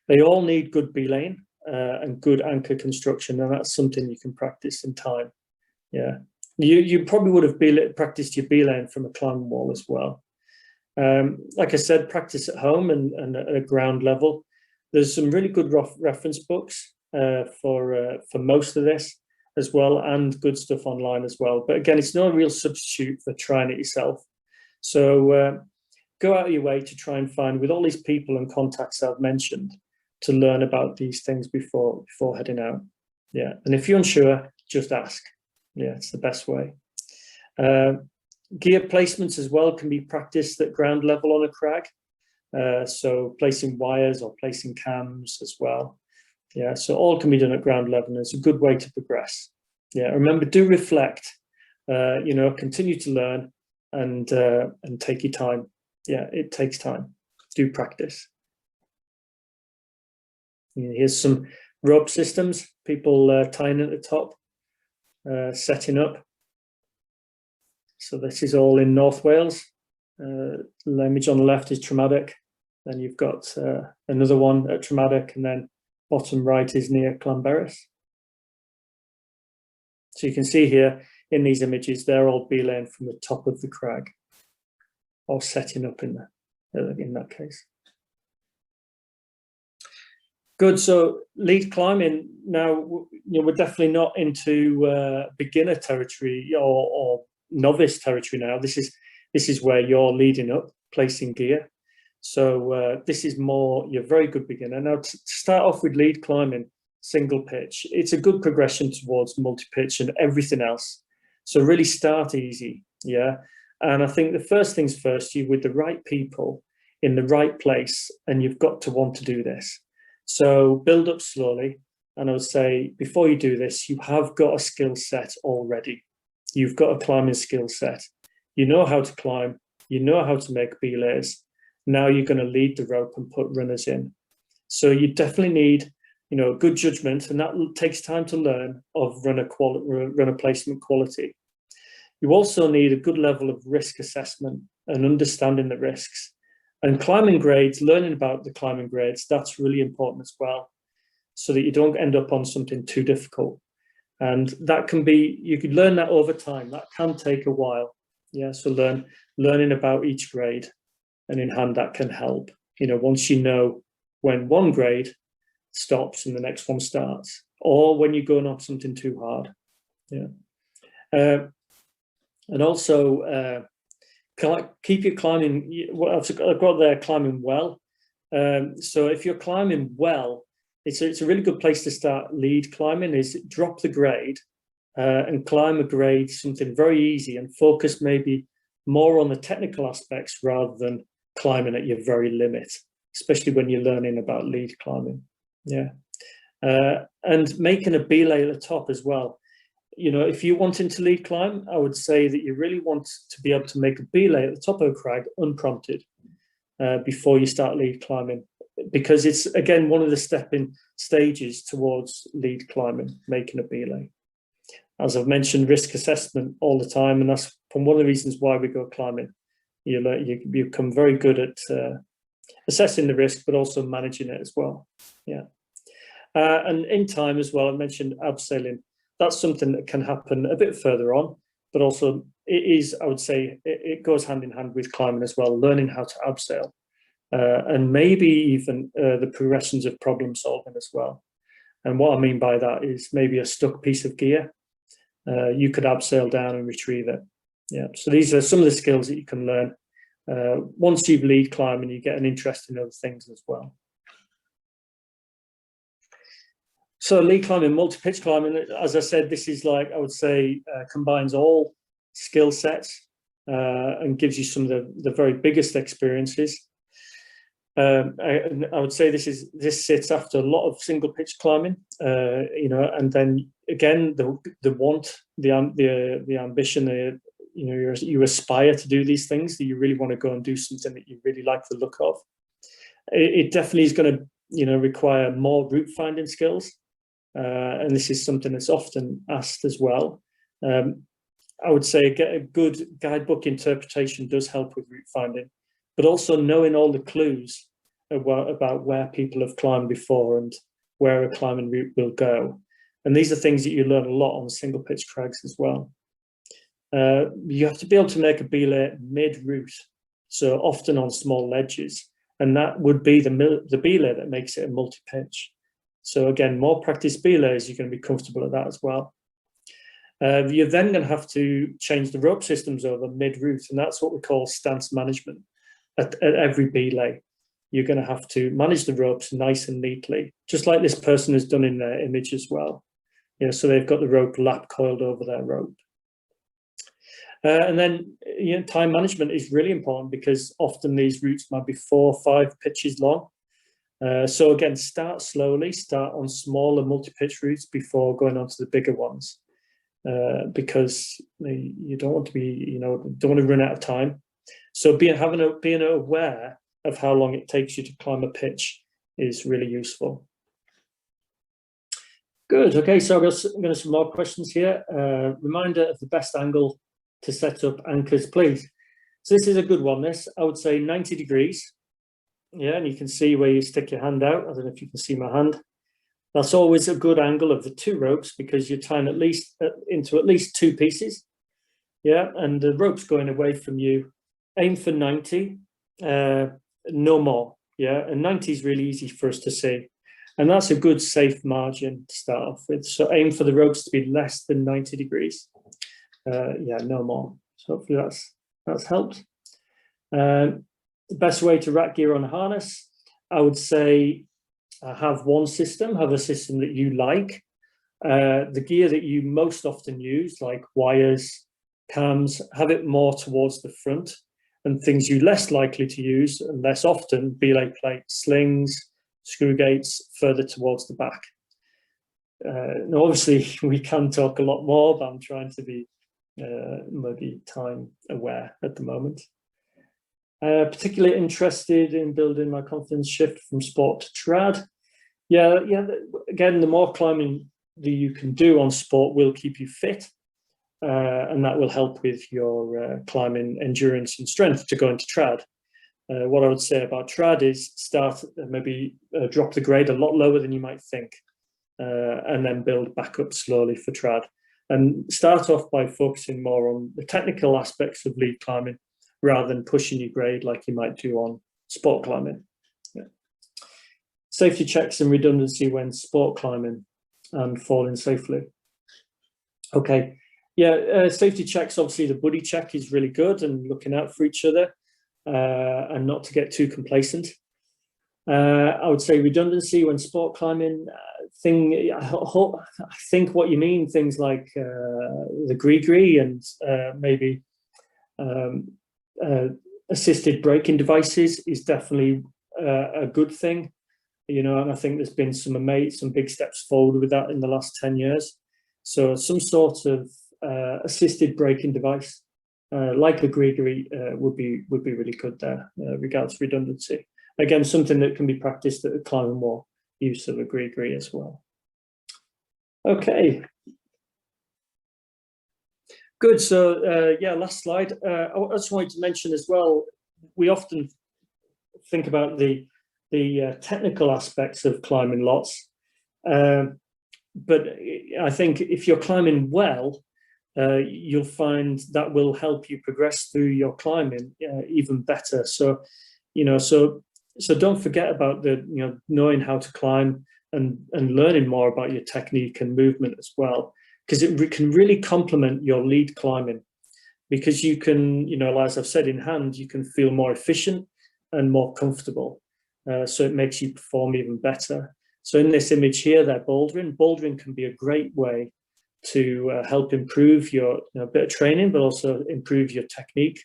They all need good belaying and good anchor construction, and that's something you can practice in time. Yeah, you probably would have practiced your belaying from a climbing wall as well. Like I said, practice at home and at a ground level. There's some really good reference books for most of this as well, and good stuff online as well. But again, it's no real substitute for trying it yourself. So go out of your way to try and find, with all these people and contacts I've mentioned, to learn about these things before heading out. Yeah, and if you're unsure, just ask. Yeah, it's the best way. Gear placements as well can be practiced at ground level on a crag. So placing wires or placing cams as well. Yeah, so all can be done at ground level, and it's a good way to progress. Yeah, remember, do reflect, continue to learn and take your time. Yeah, it takes time. Do practice. Here's some rope systems, people tying at the top, setting up. So this is all in North Wales. The image on the left is Traumatic. Then you've got another one at Traumatic, and then bottom right is near Clanberis. So you can see here in these images, they're all belaying from the top of the crag, or setting up in that case. Good. So lead climbing. Now, we're definitely not into beginner territory or novice territory now. This is where you're leading up, placing gear. So this is more your very good beginner. Now, to start off with lead climbing, single pitch, it's a good progression towards multi-pitch and everything else. So really start easy. Yeah. And I think the first things first, you're with the right people in the right place, and you've got to want to do this. So build up slowly. And I would say, before you do this, you have got a skill set already. You've got a climbing skill set. You know how to climb. You know how to make belays. Now you're going to lead the rope and put runners in. So you definitely need, good judgment, and that takes time to learn, of runner placement quality. You also need a good level of risk assessment and understanding the risks. And climbing grades, learning about the climbing grades, that's really important as well, so that you don't end up on something too difficult. And that can be, you could learn that over time. That can take a while. Yeah, so learning about each grade, and in hand that can help. Once you know when one grade stops and the next one starts, or when you're going on something too hard. Yeah. And also keep your climbing. I've got there climbing well. So if you're climbing well, it's a really good place to start lead climbing. Is drop the grade and climb a grade, something very easy, and focus maybe more on the technical aspects rather than climbing at your very limit, especially when you're learning about lead climbing. Yeah. And making a belay at the top as well. If you're wanting to lead climb, I would say that you really want to be able to make a belay at the top of a crag unprompted before you start lead climbing, because it's, again, one of the stepping stages towards lead climbing, making a belay. As I've mentioned, risk assessment all the time, and that's one of the reasons why we go climbing. You become very good at assessing the risk, but also managing it as well. Yeah. And in time as well, I mentioned abseiling. That's something that can happen a bit further on, but also it is, I would say, it goes hand in hand with climbing as well, learning how to abseil, and maybe even the progressions of problem solving as well. And what I mean by that is maybe a stuck piece of gear, you could abseil down and retrieve it. Yeah, so these are some of the skills that you can learn once you've lead climbing, you get an interest in other things as well. So lead climbing, multi-pitch climbing, as I said, this is like, I would say, combines all skill sets and gives you some of the very biggest experiences. I would say this sits after a lot of single pitch climbing, and then again the want, the ambition, you aspire to do these things, that you really want to go and do something that you really like the look of. It definitely is going to require more route finding skills, and this is something that's often asked as well. I would say a good guidebook interpretation does help with route finding, but also knowing all the clues about where people have climbed before and where a climbing route will go. And these are things that you learn a lot on single pitch crags as well. You have to be able to make a belay mid-route, so often on small ledges, and that would be the belay that makes it a multi-pitch. So again, more practice belays, you're going to be comfortable at that as well. You're then going to have to change the rope systems over mid-route, and that's what we call stance management. At every belay, you're going to have to manage the ropes nice and neatly, just like this person has done in their image as well. So they've got the rope lap coiled over their rope. And then time management is really important, because often these routes might be 4 or 5 pitches long. So again, start slowly, start on smaller multi-pitch routes before going on to the bigger ones, because you don't want to be, don't want to run out of time. So being aware of how long it takes you to climb a pitch is really useful. Good. Okay, so I've got some more questions here. Reminder of the best angle to set up anchors, please. So this is a good one. This, I would say 90 degrees. Yeah, and you can see where you stick your hand out. I don't know if you can see my hand. That's always a good angle of the 2 ropes, because you're tying into at least 2 pieces. Yeah, and the rope's going away from you. Aim for 90, no more. Yeah, and 90 is really easy for us to see. And that's a good safe margin to start off with. So aim for the ropes to be less than 90 degrees. Yeah, no more. So hopefully that's helped. The best way to rack gear on a harness, I would say have one system, have a system that you like. The gear that you most often use, like wires, cams, have it more towards the front, and things you're less likely to use and less often, belay plates, slings, screw gates, further towards the back. Now, obviously, we can talk a lot more, but I'm trying to be maybe time aware at the moment. Particularly interested in building my confidence shift from sport to trad. Yeah. Again, the more climbing that you can do on sport will keep you fit, and that will help with your climbing endurance and strength to go into trad. What I would say about trad is start maybe drop the grade a lot lower than you might think, and then build back up slowly for trad. And start off by focusing more on the technical aspects of lead climbing rather than pushing your grade like you might do on sport climbing. Yeah. Safety checks and redundancy when sport climbing and falling safely. Okay, yeah, safety checks, obviously the buddy check is really good, and looking out for each other and not to get too complacent. I would say redundancy when sport climbing. I think what you mean, things like the gree and maybe assisted braking devices is definitely a good thing, and I think there's been some big steps forward with that in the last 10 years. So some sort of assisted braking device, like a gree would be really good there, regards redundancy. Again, something that can be practiced at a climbing wall, use of a gree as well. Okay. Good. So yeah, last slide. I just wanted to mention as well, we often think about the technical aspects of climbing lots, but I think if you're climbing well, you'll find that will help you progress through your climbing even better. So, so don't forget about knowing how to climb and learning more about your technique and movement as well, because it can really complement your lead climbing, because you can, as I've said, in hand, you can feel more efficient and more comfortable. So it makes you perform even better. So in this image here, they're bouldering. Bouldering can be a great way to help improve your bit of training, but also improve your technique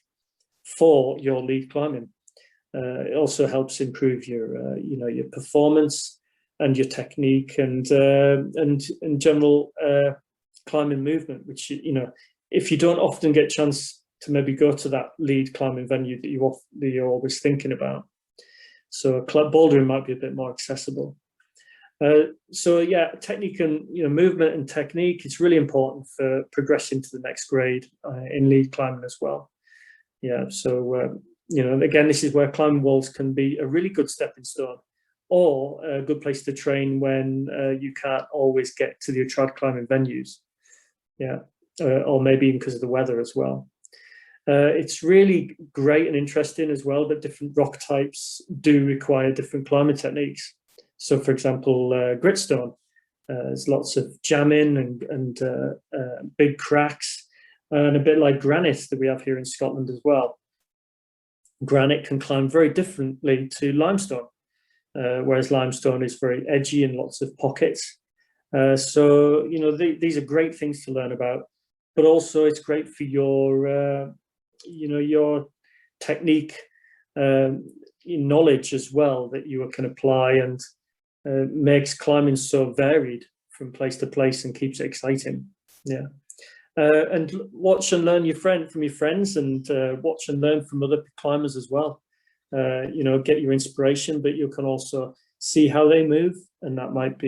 for your lead climbing. It also helps improve your your performance and your technique and general climbing movement, which if you don't often get a chance to maybe go to that lead climbing venue that you're always thinking about. So bouldering might be a bit more accessible. So yeah, technique and movement and technique, it's really important for progressing to the next grade in lead climbing as well. Yeah, so again, this is where climbing walls can be a really good stepping stone, or a good place to train when you can't always get to the trad climbing venues. Yeah, or maybe even because of the weather as well. It's really great and interesting as well that different rock types do require different climbing techniques. So, for example, gritstone, there's lots of jamming and big cracks, and a bit like granite that we have here in Scotland as well. Granite can climb very differently to limestone, whereas limestone is very edgy and lots of pockets. So, these are great things to learn about, but also it's great for your your technique knowledge as well, that you can apply, and makes climbing so varied from place to place and keeps it exciting. Yeah. And watch and learn from your friends, and watch and learn from other climbers as well. Get your inspiration, but you can also see how they move, and that might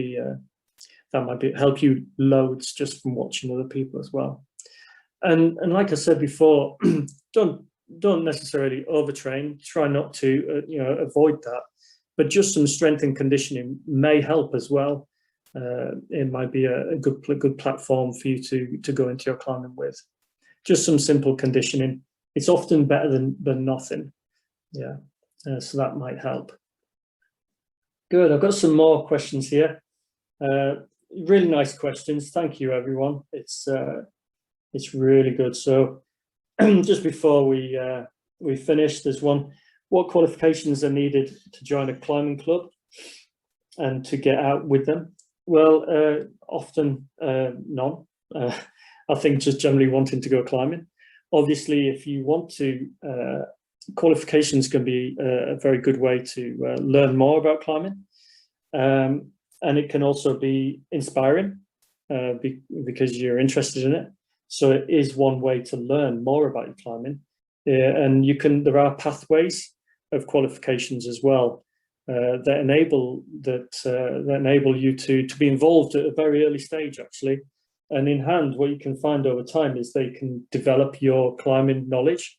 help you loads just from watching other people as well. And like I said before, don't necessarily overtrain. Try not to avoid that, but just some strength and conditioning may help as well. It might be a good platform for you to go into your climbing with. Just some simple conditioning. It's often better than nothing. Yeah, so that might help. Good. I've got some more questions here. Really nice questions. Thank you, everyone. It's really good. So just before we finish, there's one. What qualifications are needed to join a climbing club and to get out with them? Well, often none. I think just generally wanting to go climbing. Obviously, if you want to, qualifications can be a very good way to learn more about climbing. And it can also be inspiring because you're interested in it. So it is one way to learn more about your climbing. And there are pathways of qualifications as well that enable you to be involved at a very early stage, actually. And in hand, what you can find over time is they can develop your climbing knowledge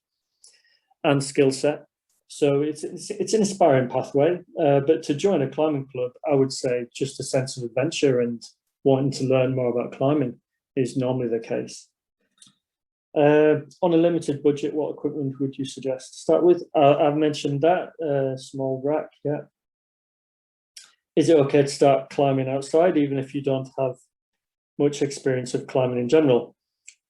and skill set. So it's an inspiring pathway. But to join a climbing club, I would say just a sense of adventure and wanting to learn more about climbing is normally the case. On a limited budget, what equipment would you suggest to start with? I've mentioned that, small rack, yeah. Is it okay to start climbing outside even if you don't have much experience of climbing in general,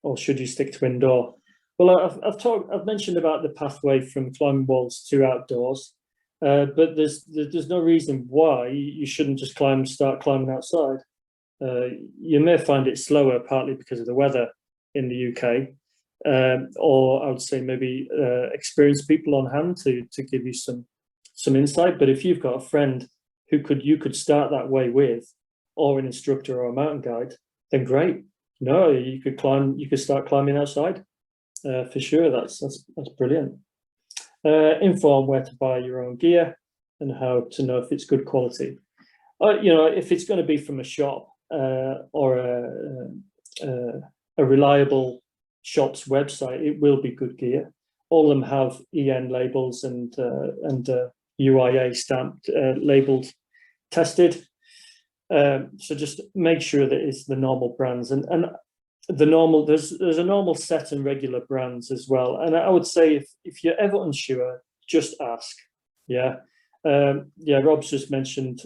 or should you stick to indoor? Well, I've mentioned about the pathway from climbing walls to outdoors, but there's no reason why you shouldn't just start climbing outside. You may find it slower, partly because of the weather in the UK. Or I would say maybe experienced people on hand to give you some insight. But if you've got a friend you could start that way with, or an instructor or a mountain guide, then great. No, you could start climbing outside for sure. That's brilliant. Info on where to buy your own gear and how to know if it's good quality. If it's going to be from a shop or a reliable shop's website, it will be good gear. All of them have EN labels and UIA stamped, labeled, tested. So just make sure that it's the normal brands and the normal. There's a normal set and regular brands as well. And I would say if you're ever unsure, just ask. Yeah, Rob's just mentioned.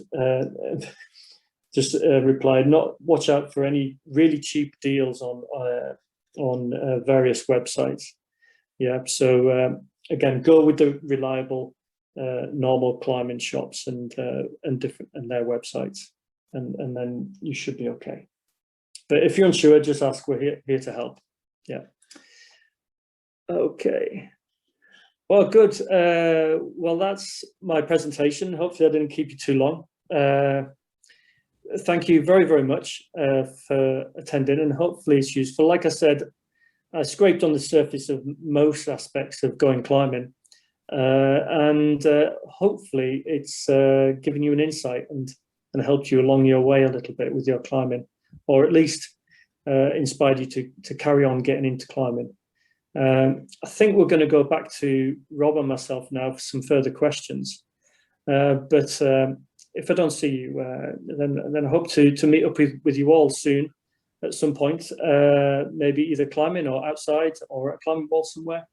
Replied. Watch out for any really cheap deals on various websites. Yeah, so again, go with the reliable normal climbing shops and their websites, and then you should be okay. But if you're unsure, just ask. We're here to help. Yeah. Okay. Well, good. Well, that's my presentation. Hopefully I didn't keep you too long. Thank you very, very much for attending, and hopefully it's useful. Like I said, I scraped on the surface of most aspects of going climbing, and hopefully it's given you an insight and helped you along your way a little bit with your climbing, or at least inspired you to carry on getting into climbing. I think we're going to go back to Rob and myself now for some further questions. But if I don't see you, then I hope to meet up with you all soon at some point, maybe either climbing or outside or at a climbing wall somewhere.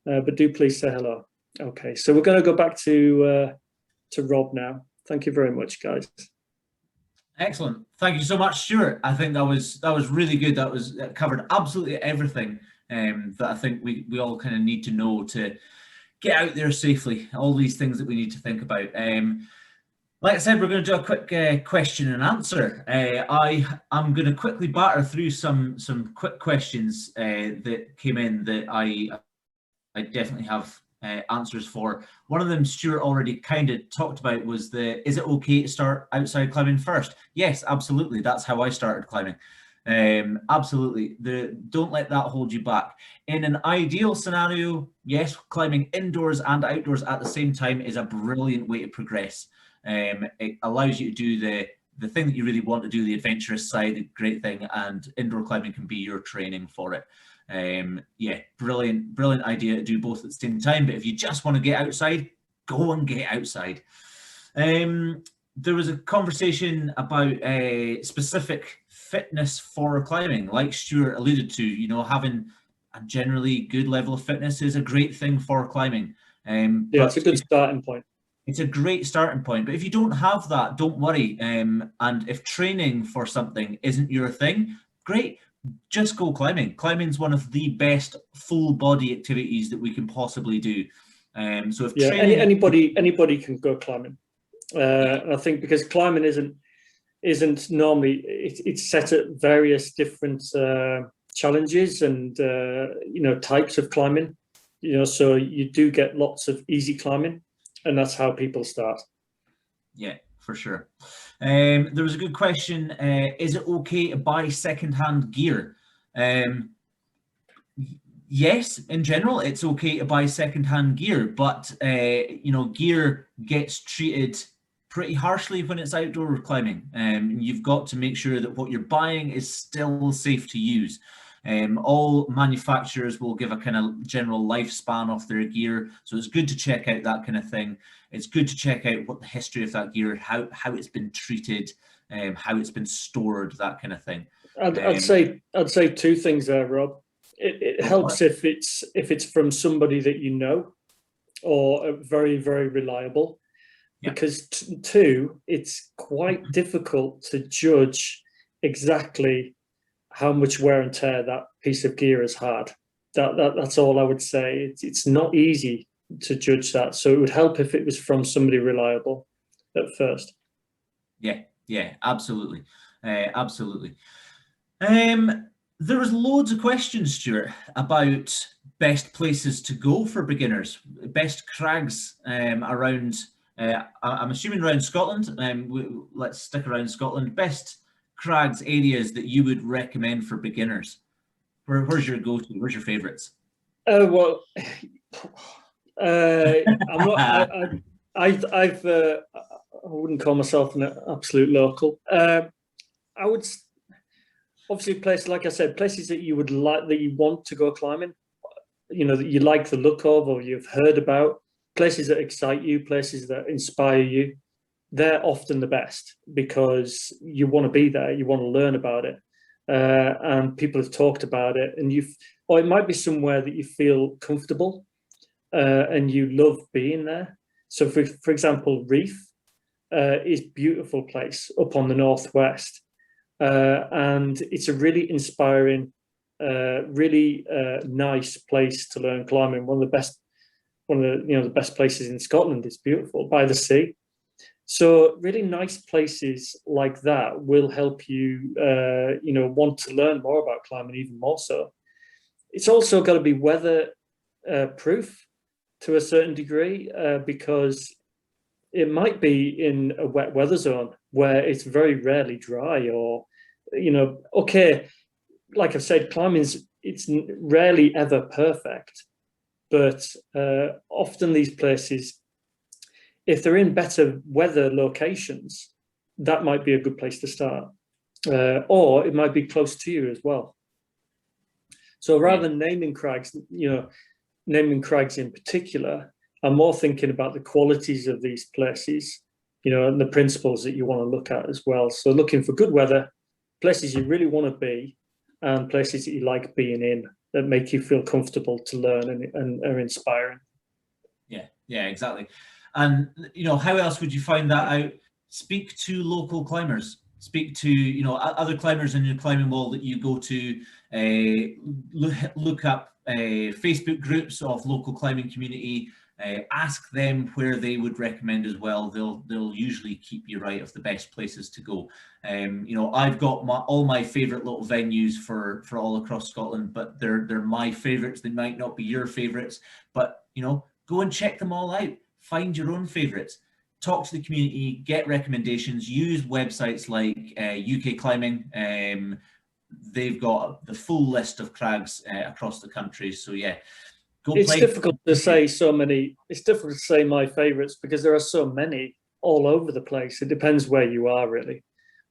But do please say hello. Okay, so we're going to go back to Rob now. Thank you very much, guys. Excellent. Thank you so much, Stuart. I think that was really good. That covered absolutely everything that I think we all kind of need to know to get out there safely. All these things that we need to think about. Like I said, we're going to do a quick question and answer. I'm going to quickly batter through some quick questions that came in that I definitely have answers for. One of them Stuart already kind of talked about was is it okay to start outside climbing first? Yes, absolutely. That's how I started climbing. Absolutely. Don't let that hold you back. In an ideal scenario, yes, climbing indoors and outdoors at the same time is a brilliant way to progress. It allows you to do the thing that you really want to do, the adventurous side, the great thing, and indoor climbing can be your training for it. Yeah, brilliant idea to do both at the same time. But if you just want to get outside, go and get outside. There was a conversation about specific fitness for climbing, like Stuart alluded to. Having a generally good level of fitness is a great thing for climbing. Yeah, it's a good starting point. It's a great starting point, but if you don't have that, don't worry. And if training for something isn't your thing, great, just go climbing. Climbing's one of the best full body activities that we can possibly do. So if training, anybody can go climbing. I think because climbing isn't normally it's set at various different challenges and types of climbing. So you do get lots of easy climbing. And that's how people start. Yeah, for sure. There was a good question. Is it okay to buy secondhand gear? Yes, in general, it's okay to buy secondhand gear, but gear gets treated pretty harshly when it's outdoor climbing. You've got to make sure that what you're buying is still safe to use. All manufacturers will give a kind of general lifespan of their gear, so it's good to check out that kind of thing. It's good to check out what the history of that gear, how it's been treated, how it's been stored, that kind of thing. I'd say two things there, Rob. It helps if it's from somebody that you know or very, very reliable, because two, it's quite difficult to judge exactly how much wear and tear that piece of gear has had. That's all I would say. It's not easy to judge that. So it would help if it was from somebody reliable at first. Yeah, absolutely. Absolutely. There was loads of questions, Stuart, about best places to go for beginners, best crags around, I'm assuming around Scotland. Let's stick around Scotland. Best crags areas that you would recommend for beginners. Where's your go-to? Where's your favorites? Well, I'm not. I wouldn't call myself an absolute local. I would obviously places, like I said, places that you would like, that you want to go climbing. That you like the look of, or you've heard about. Places that excite you, places that inspire you. They're often the best because you want to be there, you want to learn about it, and people have talked about it, and or it might be somewhere that you feel comfortable and you love being there. So, for example, Reef is a beautiful place up on the northwest, and it's a really inspiring, really nice place to learn climbing. One of the best places in Scotland. It's beautiful by the sea. So really nice places like that will help you, want to learn more about climbing even more so. It's also got to be weather proof to a certain degree, because it might be in a wet weather zone where it's very rarely dry, or, okay, like I've said, climbing's it's rarely ever perfect, but often these places, if they're in better weather locations, that might be a good place to start, or it might be close to you as well. So rather than naming crags, naming crags in particular, I'm more thinking about the qualities of these places, and the principles that you want to look at as well. So looking for good weather, places you really want to be, and places that you like being in, that make you feel comfortable to learn and are inspiring. Yeah, exactly. And how else would you find that out? Speak to local climbers. Speak to other climbers in your climbing wall that you go to. Look up Facebook groups of local climbing community. Ask them where they would recommend as well. They'll usually keep you right of the best places to go. I've got all my favorite little venues for all across Scotland, but they're my favorites. They might not be your favorites, but go and check them all out. Find your own favorites. Talk to the community, get recommendations, use websites like UK Climbing. They've got the full list of crags across the country. So yeah, it's difficult to say so many. It's difficult to say my favorites because there are so many all over the place. It depends where you are, really.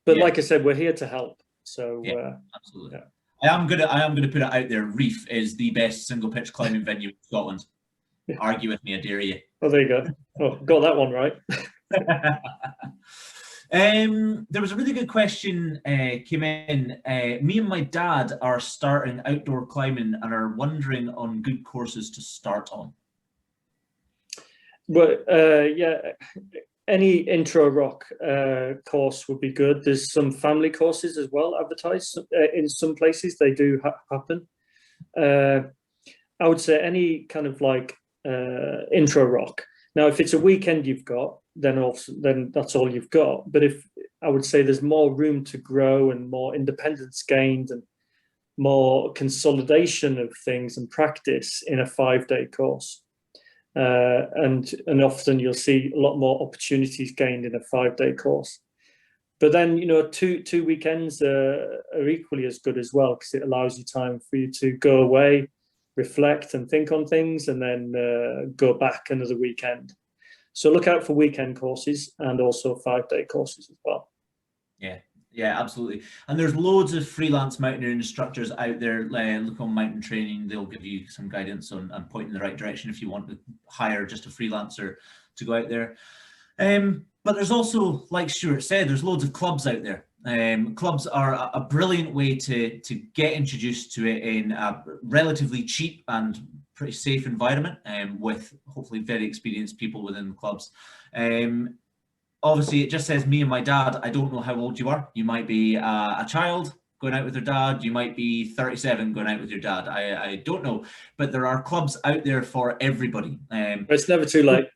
But like I said, we're here to help. So absolutely. Yeah. I am gonna put it out there. Reef is the best single pitch climbing venue in Scotland. Argue with me, I dare you. Oh, there you go. Oh, got that one right. There was a really good question came in. Me and my dad are starting outdoor climbing and are wondering on good courses to start on. Well, any intro rock course would be good. There's some family courses as well advertised in some places. They do happen. I would say any kind of like intro rock. Now, if it's a weekend you've got, then that's all you've got. But if I would say there's more room to grow and more independence gained and more consolidation of things and practice in a 5-day course. And often you'll see a lot more opportunities gained in a 5-day course. But then, two weekends are equally as good as well, because it allows you time for you to go away, reflect and think on things, and then go back another weekend. So look out for weekend courses and also 5-day courses as well. Yeah, absolutely. And there's loads of freelance mountaineering instructors out there. Look on Mountain Training; they'll give you some guidance on and point in the right direction if you want to hire just a freelancer to go out there. But there's also, like Stuart said, there's loads of clubs out there. Clubs are a brilliant way to get introduced to it in a relatively cheap and pretty safe environment, with hopefully very experienced people within the clubs. Obviously, it just says me and my dad. I don't know how old you are. You might be a child going out with your dad. You might be 37 going out with your dad. I don't know. But there are clubs out there for everybody. It's never too late.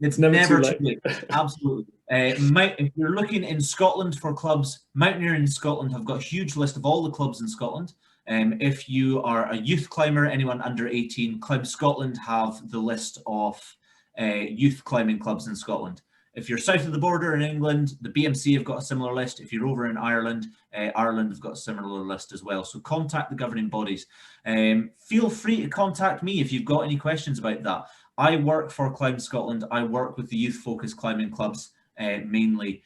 It's never too late. Absolutely. If you're looking in Scotland for clubs, Mountaineering in Scotland have got a huge list of all the clubs in Scotland. If you are a youth climber, anyone under 18, Climb Scotland have the list of youth climbing clubs in Scotland. If you're south of the border in England, the BMC have got a similar list. If you're over in Ireland, Ireland have got a similar list as well. So contact the governing bodies. Feel free to contact me if you've got any questions about that. I work for Climb Scotland. I work with the youth-focused climbing clubs mainly.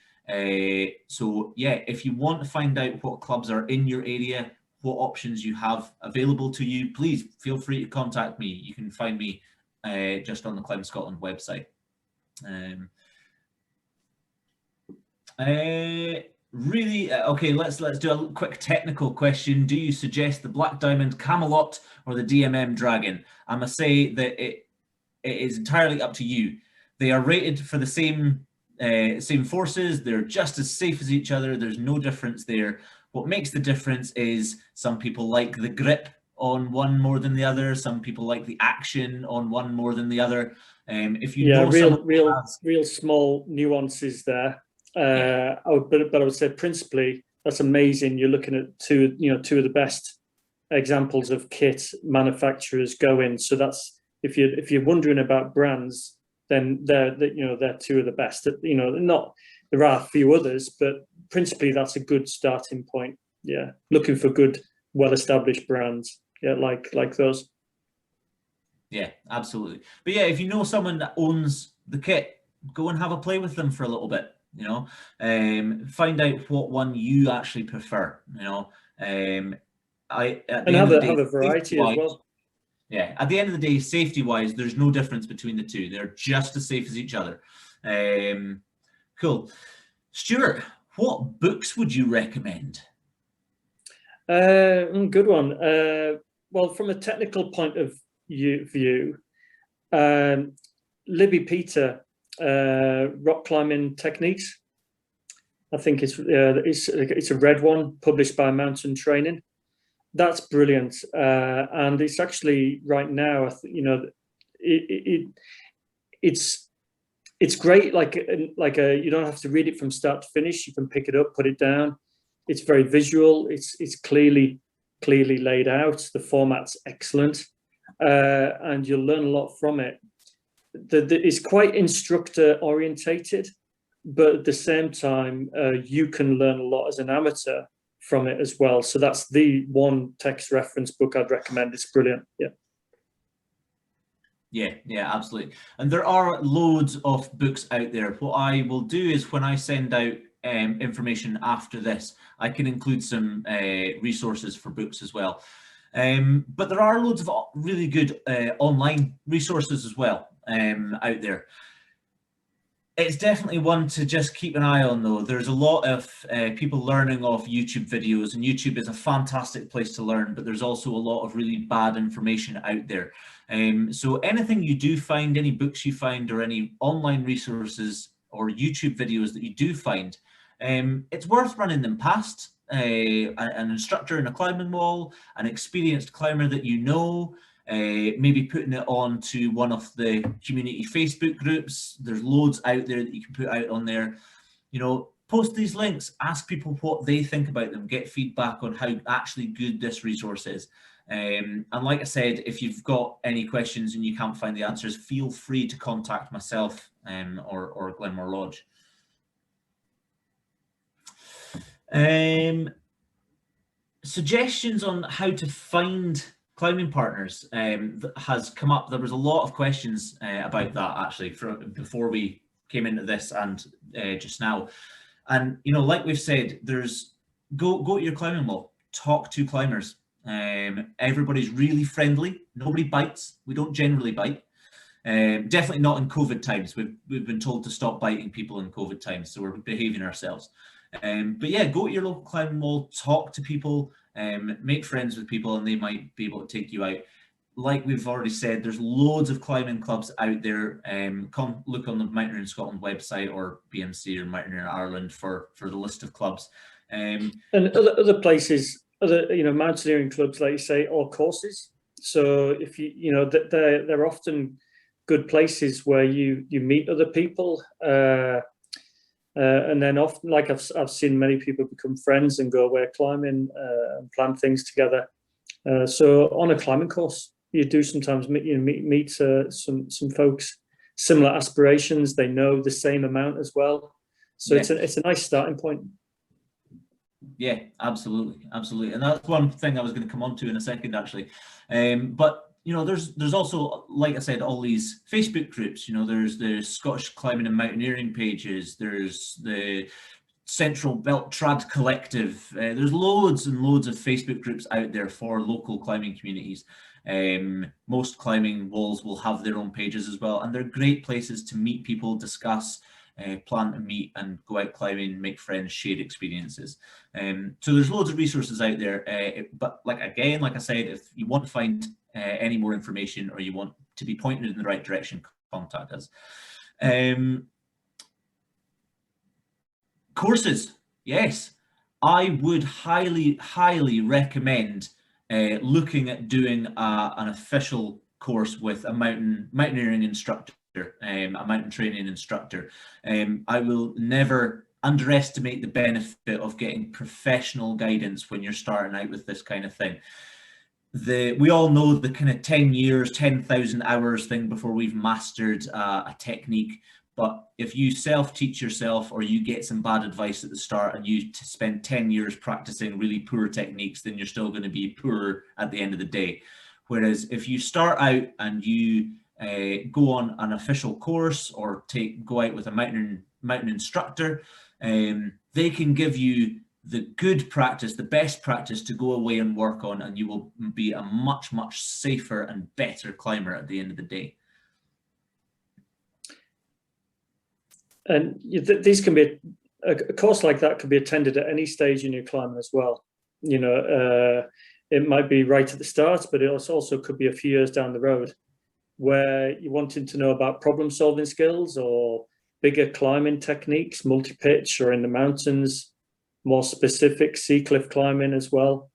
So yeah, if you want to find out what clubs are in your area, what options you have available to you, please feel free to contact me. You can find me just on the Climb Scotland website. Okay, let's do a quick technical question. Do you suggest the Black Diamond Camelot or the DMM Dragon? I must say that it is entirely up to you. They are rated for the same forces. They're just as safe as each other. There's no difference there. What makes the difference is some people like the grip on one more than the other. Some people like the action on one more than the other. If you know real small nuances there. I would say principally that's amazing. You're looking at two of the best examples of kit manufacturers going. So that's if you're wondering about brands, then they're two of the best. There are a few others, but principally that's a good starting point. Yeah, looking for good, well-established brands. yeah, like those. Yeah, absolutely. But yeah, if you know someone that owns the kit, go and have a play with them for a little bit, you know, find out what one you actually prefer, you know. At the And end of the day, have a variety as well. yeah, at the end of the day, safety wise, there's no difference between the two. They're just as safe as each other. Cool. Stuart, what books would you recommend? Good one. Well, from a technical point of view, Libby Peter, Rock Climbing Techniques. I think it's a red one, published by Mountaineering. That's brilliant, and it's actually right now. It's great. You don't have to read it from start to finish. You can pick it up, put it down. It's very visual. It's clearly laid out. The format's excellent, and you'll learn a lot from it. It's quite instructor orientated, but at the same time, you can learn a lot as an amateur from it as well. So that's the one text reference book I'd recommend. It's brilliant. Yeah. Yeah, absolutely. And there are loads of books out there. What I will do is when I send out information after this, I can include some resources for books as well. But there are loads of really good online resources as well out there. It's definitely one to just keep an eye on, though. There's a lot of people learning off YouTube videos, and YouTube is a fantastic place to learn, but there's also a lot of really bad information out there. So anything you do find, any books you find, or any online resources or YouTube videos that you do find, it's worth running them past an instructor in a climbing wall, an experienced climber that you know, maybe putting it on to one of the community Facebook groups. There's loads out there that you can put out on there. You know, post these links, ask people what they think about them, get feedback on how actually good this resource is. And like I said, if you've got any questions and you can't find the answers, feel free to contact myself or Glenmore Lodge. Suggestions on how to find climbing partners has come up. There was a lot of questions about that actually before we came into this and just now. And you know, like we've said, there's go to your climbing wall, talk to climbers. Everybody's really friendly. Nobody bites. We don't generally bite. Definitely not in COVID times. We've been told to stop biting people in COVID times, so we're behaving ourselves. But yeah, go to your local climbing wall, talk to people, make friends with people, and they might be able to take you out. Like we've already said, there's loads of climbing clubs out there. Come look on the Mountaineering Scotland website or BMC or Mountaineering Ireland for the list of clubs. And other places, mountaineering clubs, like you say, or courses. So if they're often good places where you meet other people. And then often, like I've seen many people become friends and go away climbing and plan things together. So on a climbing course, you do sometimes meet some folks, similar aspirations. They know the same amount as well. So yeah. It's a nice starting point. Yeah, absolutely, and that's one thing I was going to come on to in a second, actually. But you know, there's also, like I said, all these Facebook groups. You know, there's the Scottish Climbing and Mountaineering pages. There's the Central Belt Trad Collective. There's loads and loads of Facebook groups out there for local climbing communities. Most climbing walls will have their own pages as well, and they're great places to meet people, discuss, plan to meet, and go out climbing, make friends, share experiences. So there's loads of resources out there. But like I said, if you want to find any more information or you want to be pointed in the right direction, contact us. Courses, yes, I would highly recommend looking at doing an official course with a mountaineering instructor, a mountain training instructor. I will never underestimate the benefit of getting professional guidance when you're starting out with this kind of thing. We all know the kind of 10 years, 10,000 hours thing before we've mastered a technique, But if you self-teach yourself, or you get some bad advice at the start and you spend 10 years practicing really poor techniques, then you're still going to be poor at the end of the day. Whereas if you start out and you go on an official course, or go out with a mountain instructor, they can give you the good practice, the best practice to go away and work on, and you will be a much, much safer and better climber at the end of the day. And these can be, a course like that could be attended at any stage in your climbing as well. You know, it might be right at the start, but it also could be a few years down the road, where you're wanting to know about problem solving skills, or bigger climbing techniques, multi-pitch, or in the mountains, more specific sea cliff climbing as well.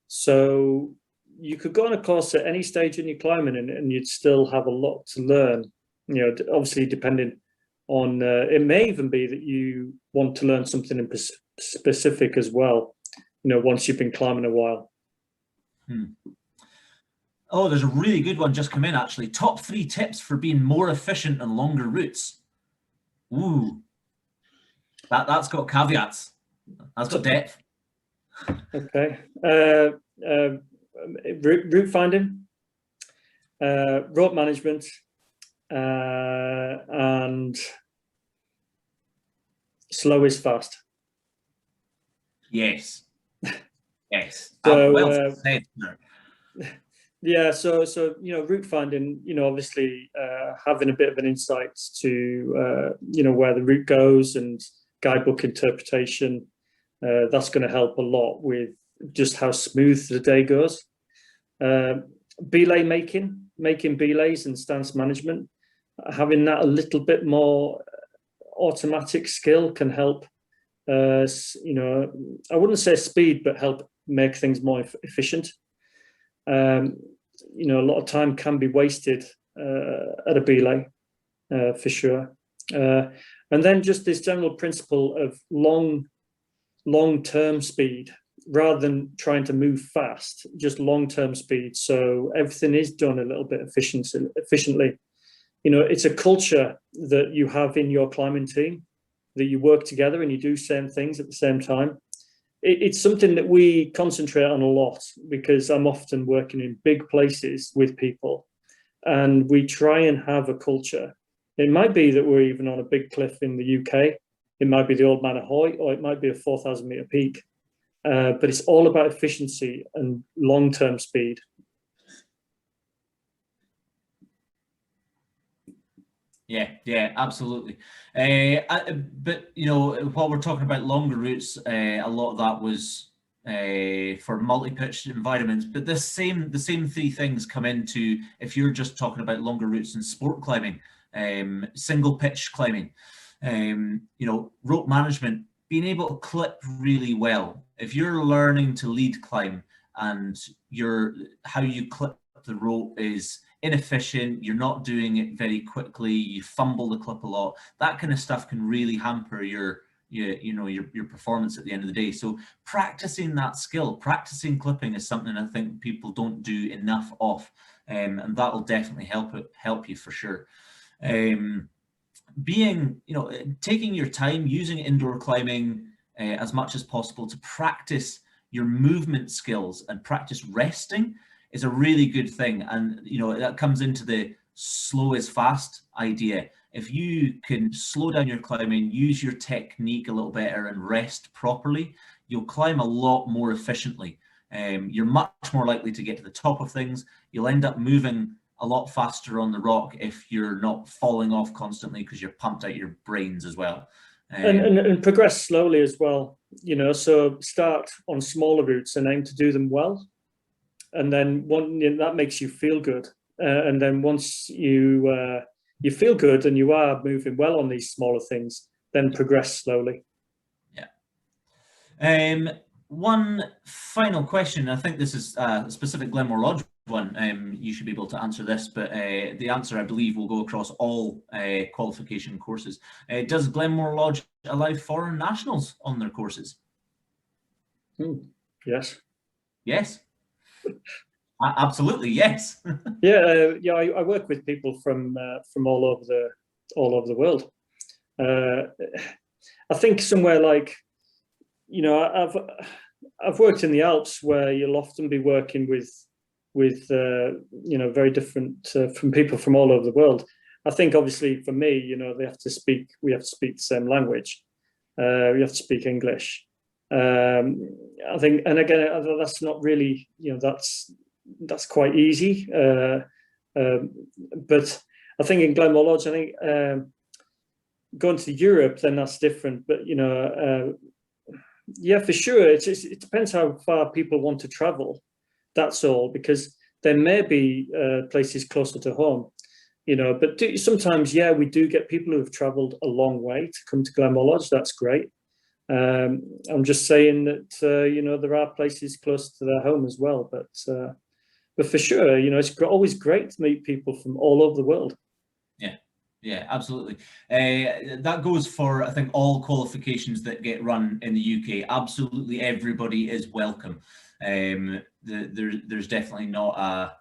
So you could go on a course at any stage in your climbing, and you'd still have a lot to learn. You know, obviously depending on, it may even be that you want to learn something in specific as well, you know, once you've been climbing a while. Oh, there's a really good one just come in, actually. Top 3 tips for being more efficient on longer routes. Ooh, that's got caveats. That's got depth. Okay. Route finding, rope management, and slow is fast. Yes. Yes. So, well said. Yeah, so you know, route finding, you know, obviously having a bit of an insight to you know, where the route goes, and guidebook interpretation, that's going to help a lot with just how smooth the day goes. Belay making belays and stance management, having that a little bit more automatic skill can help. You know, I wouldn't say speed, but help make things more efficient. You know, a lot of time can be wasted at a belay, for sure. And then just this general principle of long-term speed, rather than trying to move fast, just long-term speed. So everything is done a little bit efficiently. You know, it's a culture that you have in your climbing team, that you work together and you do same things at the same time. It's something that we concentrate on a lot, because I'm often working in big places with people, and we try and have a culture. It might be that we're even on a big cliff in the UK. It might be the Old Man of Hoy, or it might be a 4,000 meter peak. But it's all about efficiency and long-term speed. Yeah, absolutely. But you know, while we're talking about longer routes, a lot of that was for multi-pitch environments. But the same 3 things come into if you're just talking about longer routes in sport climbing, single pitch climbing. You know, rope management, being able to clip really well. If you're learning to lead climb and how you clip the rope is inefficient, you're not doing it very quickly, you fumble the clip a lot, that kind of stuff can really hamper your performance at the end of the day. So practicing that skill, practicing clipping, is something I think people don't do enough of, and that'll definitely help you for sure. Taking your time, using indoor climbing as much as possible to practice your movement skills and practice resting is a really good thing. And you know, that comes into the slow is fast idea. If you can slow down your climbing, use your technique a little better, and rest properly, you'll climb a lot more efficiently. You're much more likely to get to the top of things. You'll end up moving a lot faster on the rock if you're not falling off constantly, because you're pumped out your brains as well. And progress slowly as well, you know, so start on smaller routes and aim to do them well. And then that makes you feel good. And then once you feel good and you are moving well on these smaller things, then progress slowly. Yeah. One final question. I think this is a specific Glenmore Lodge one. You should be able to answer this, but the answer, I believe, will go across all qualification courses. Does Glenmore Lodge allow foreign nationals on their courses? Yes. Yes. Absolutely, yes. Yeah. I work with people from all over the world. I think somewhere like, you know, I've worked in the Alps where you'll often be working with you know, very different from people from all over the world. I think obviously for me, you know, we have to speak the same language. We have to speak English. I think, and again, that's not really, you know, that's quite easy. But I think in Glenmore Lodge, I think going to Europe, then that's different. But you know, yeah, for sure, it depends how far people want to travel. That's all, because there may be places closer to home, you know. But sometimes, yeah, we do get people who have travelled a long way to come to Glenmore Lodge. That's great. I'm just saying that you know, there are places close to their home as well. But for sure, you know, it's always great to meet people from all over the world. Yeah. Yeah, absolutely. That goes for, I think, all qualifications that get run in the UK. Absolutely everybody is welcome. There's definitely not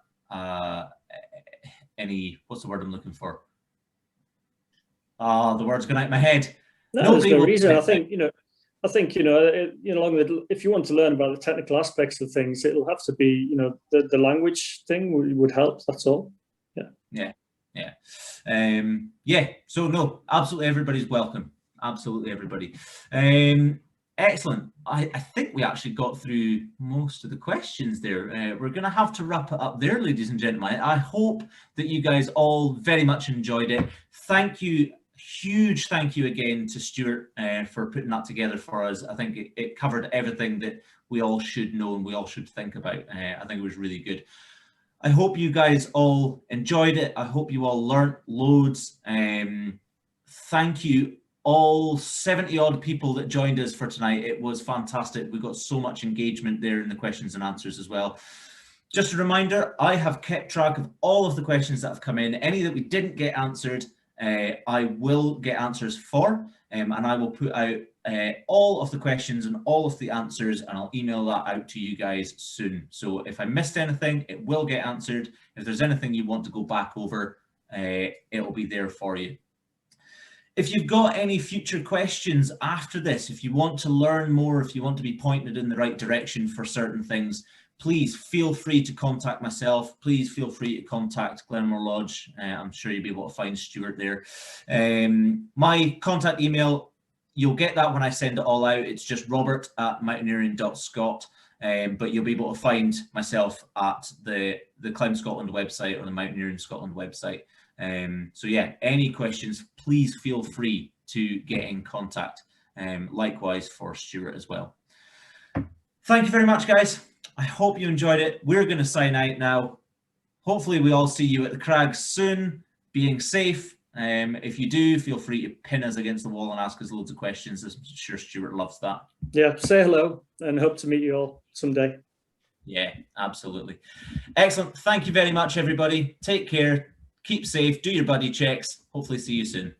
any, what's the word I'm looking for? The word's going out of my head. No, there's no reason. I think, you know, if you want to learn about the technical aspects of things, it'll have to be, you know, the language thing would help. That's all. Yeah. Yeah. So no, absolutely everybody's welcome. Absolutely everybody. Excellent. I think we actually got through most of the questions there. We're going to have to wrap it up there, ladies and gentlemen. I hope that you guys all very much enjoyed it. Thank you. Huge thank you again to Stuart for putting that together for us. I think it covered everything that we all should know and we all should think about. I think it was really good. I hope you guys all enjoyed it. I hope you all learnt loads. Thank you all 70 odd people that joined us for tonight. It was fantastic. We got so much engagement there in the questions and answers as well. Just a reminder, I have kept track of all of the questions that have come in. Any that we didn't get answered, I will get answers for, and I will put out all of the questions and all of the answers, and I'll email that out to you guys soon. So if I missed anything, it will get answered. If there's anything you want to go back over, it'll be there for you. If you've got any future questions after this, if you want to learn more, if you want to be pointed in the right direction for certain things, please feel free to contact myself. Please feel free to contact Glenmore Lodge. I'm sure you'll be able to find Stuart there. My contact email, you'll get that when I send it all out. It's just robert@mountaineering.scot. But you'll be able to find myself at the Climb Scotland website or the Mountaineering Scotland website. So yeah, any questions, please feel free to get in contact. Likewise for Stuart as well. Thank you very much, guys. I hope you enjoyed it. We're going to sign out now. Hopefully we all see you at the Crags soon, being safe. If you do, feel free to pin us against the wall and ask us loads of questions. I'm sure Stuart loves that. Yeah, say hello and hope to meet you all someday. Yeah, absolutely. Excellent. Thank you very much, everybody. Take care. Keep safe. Do your buddy checks. Hopefully see you soon.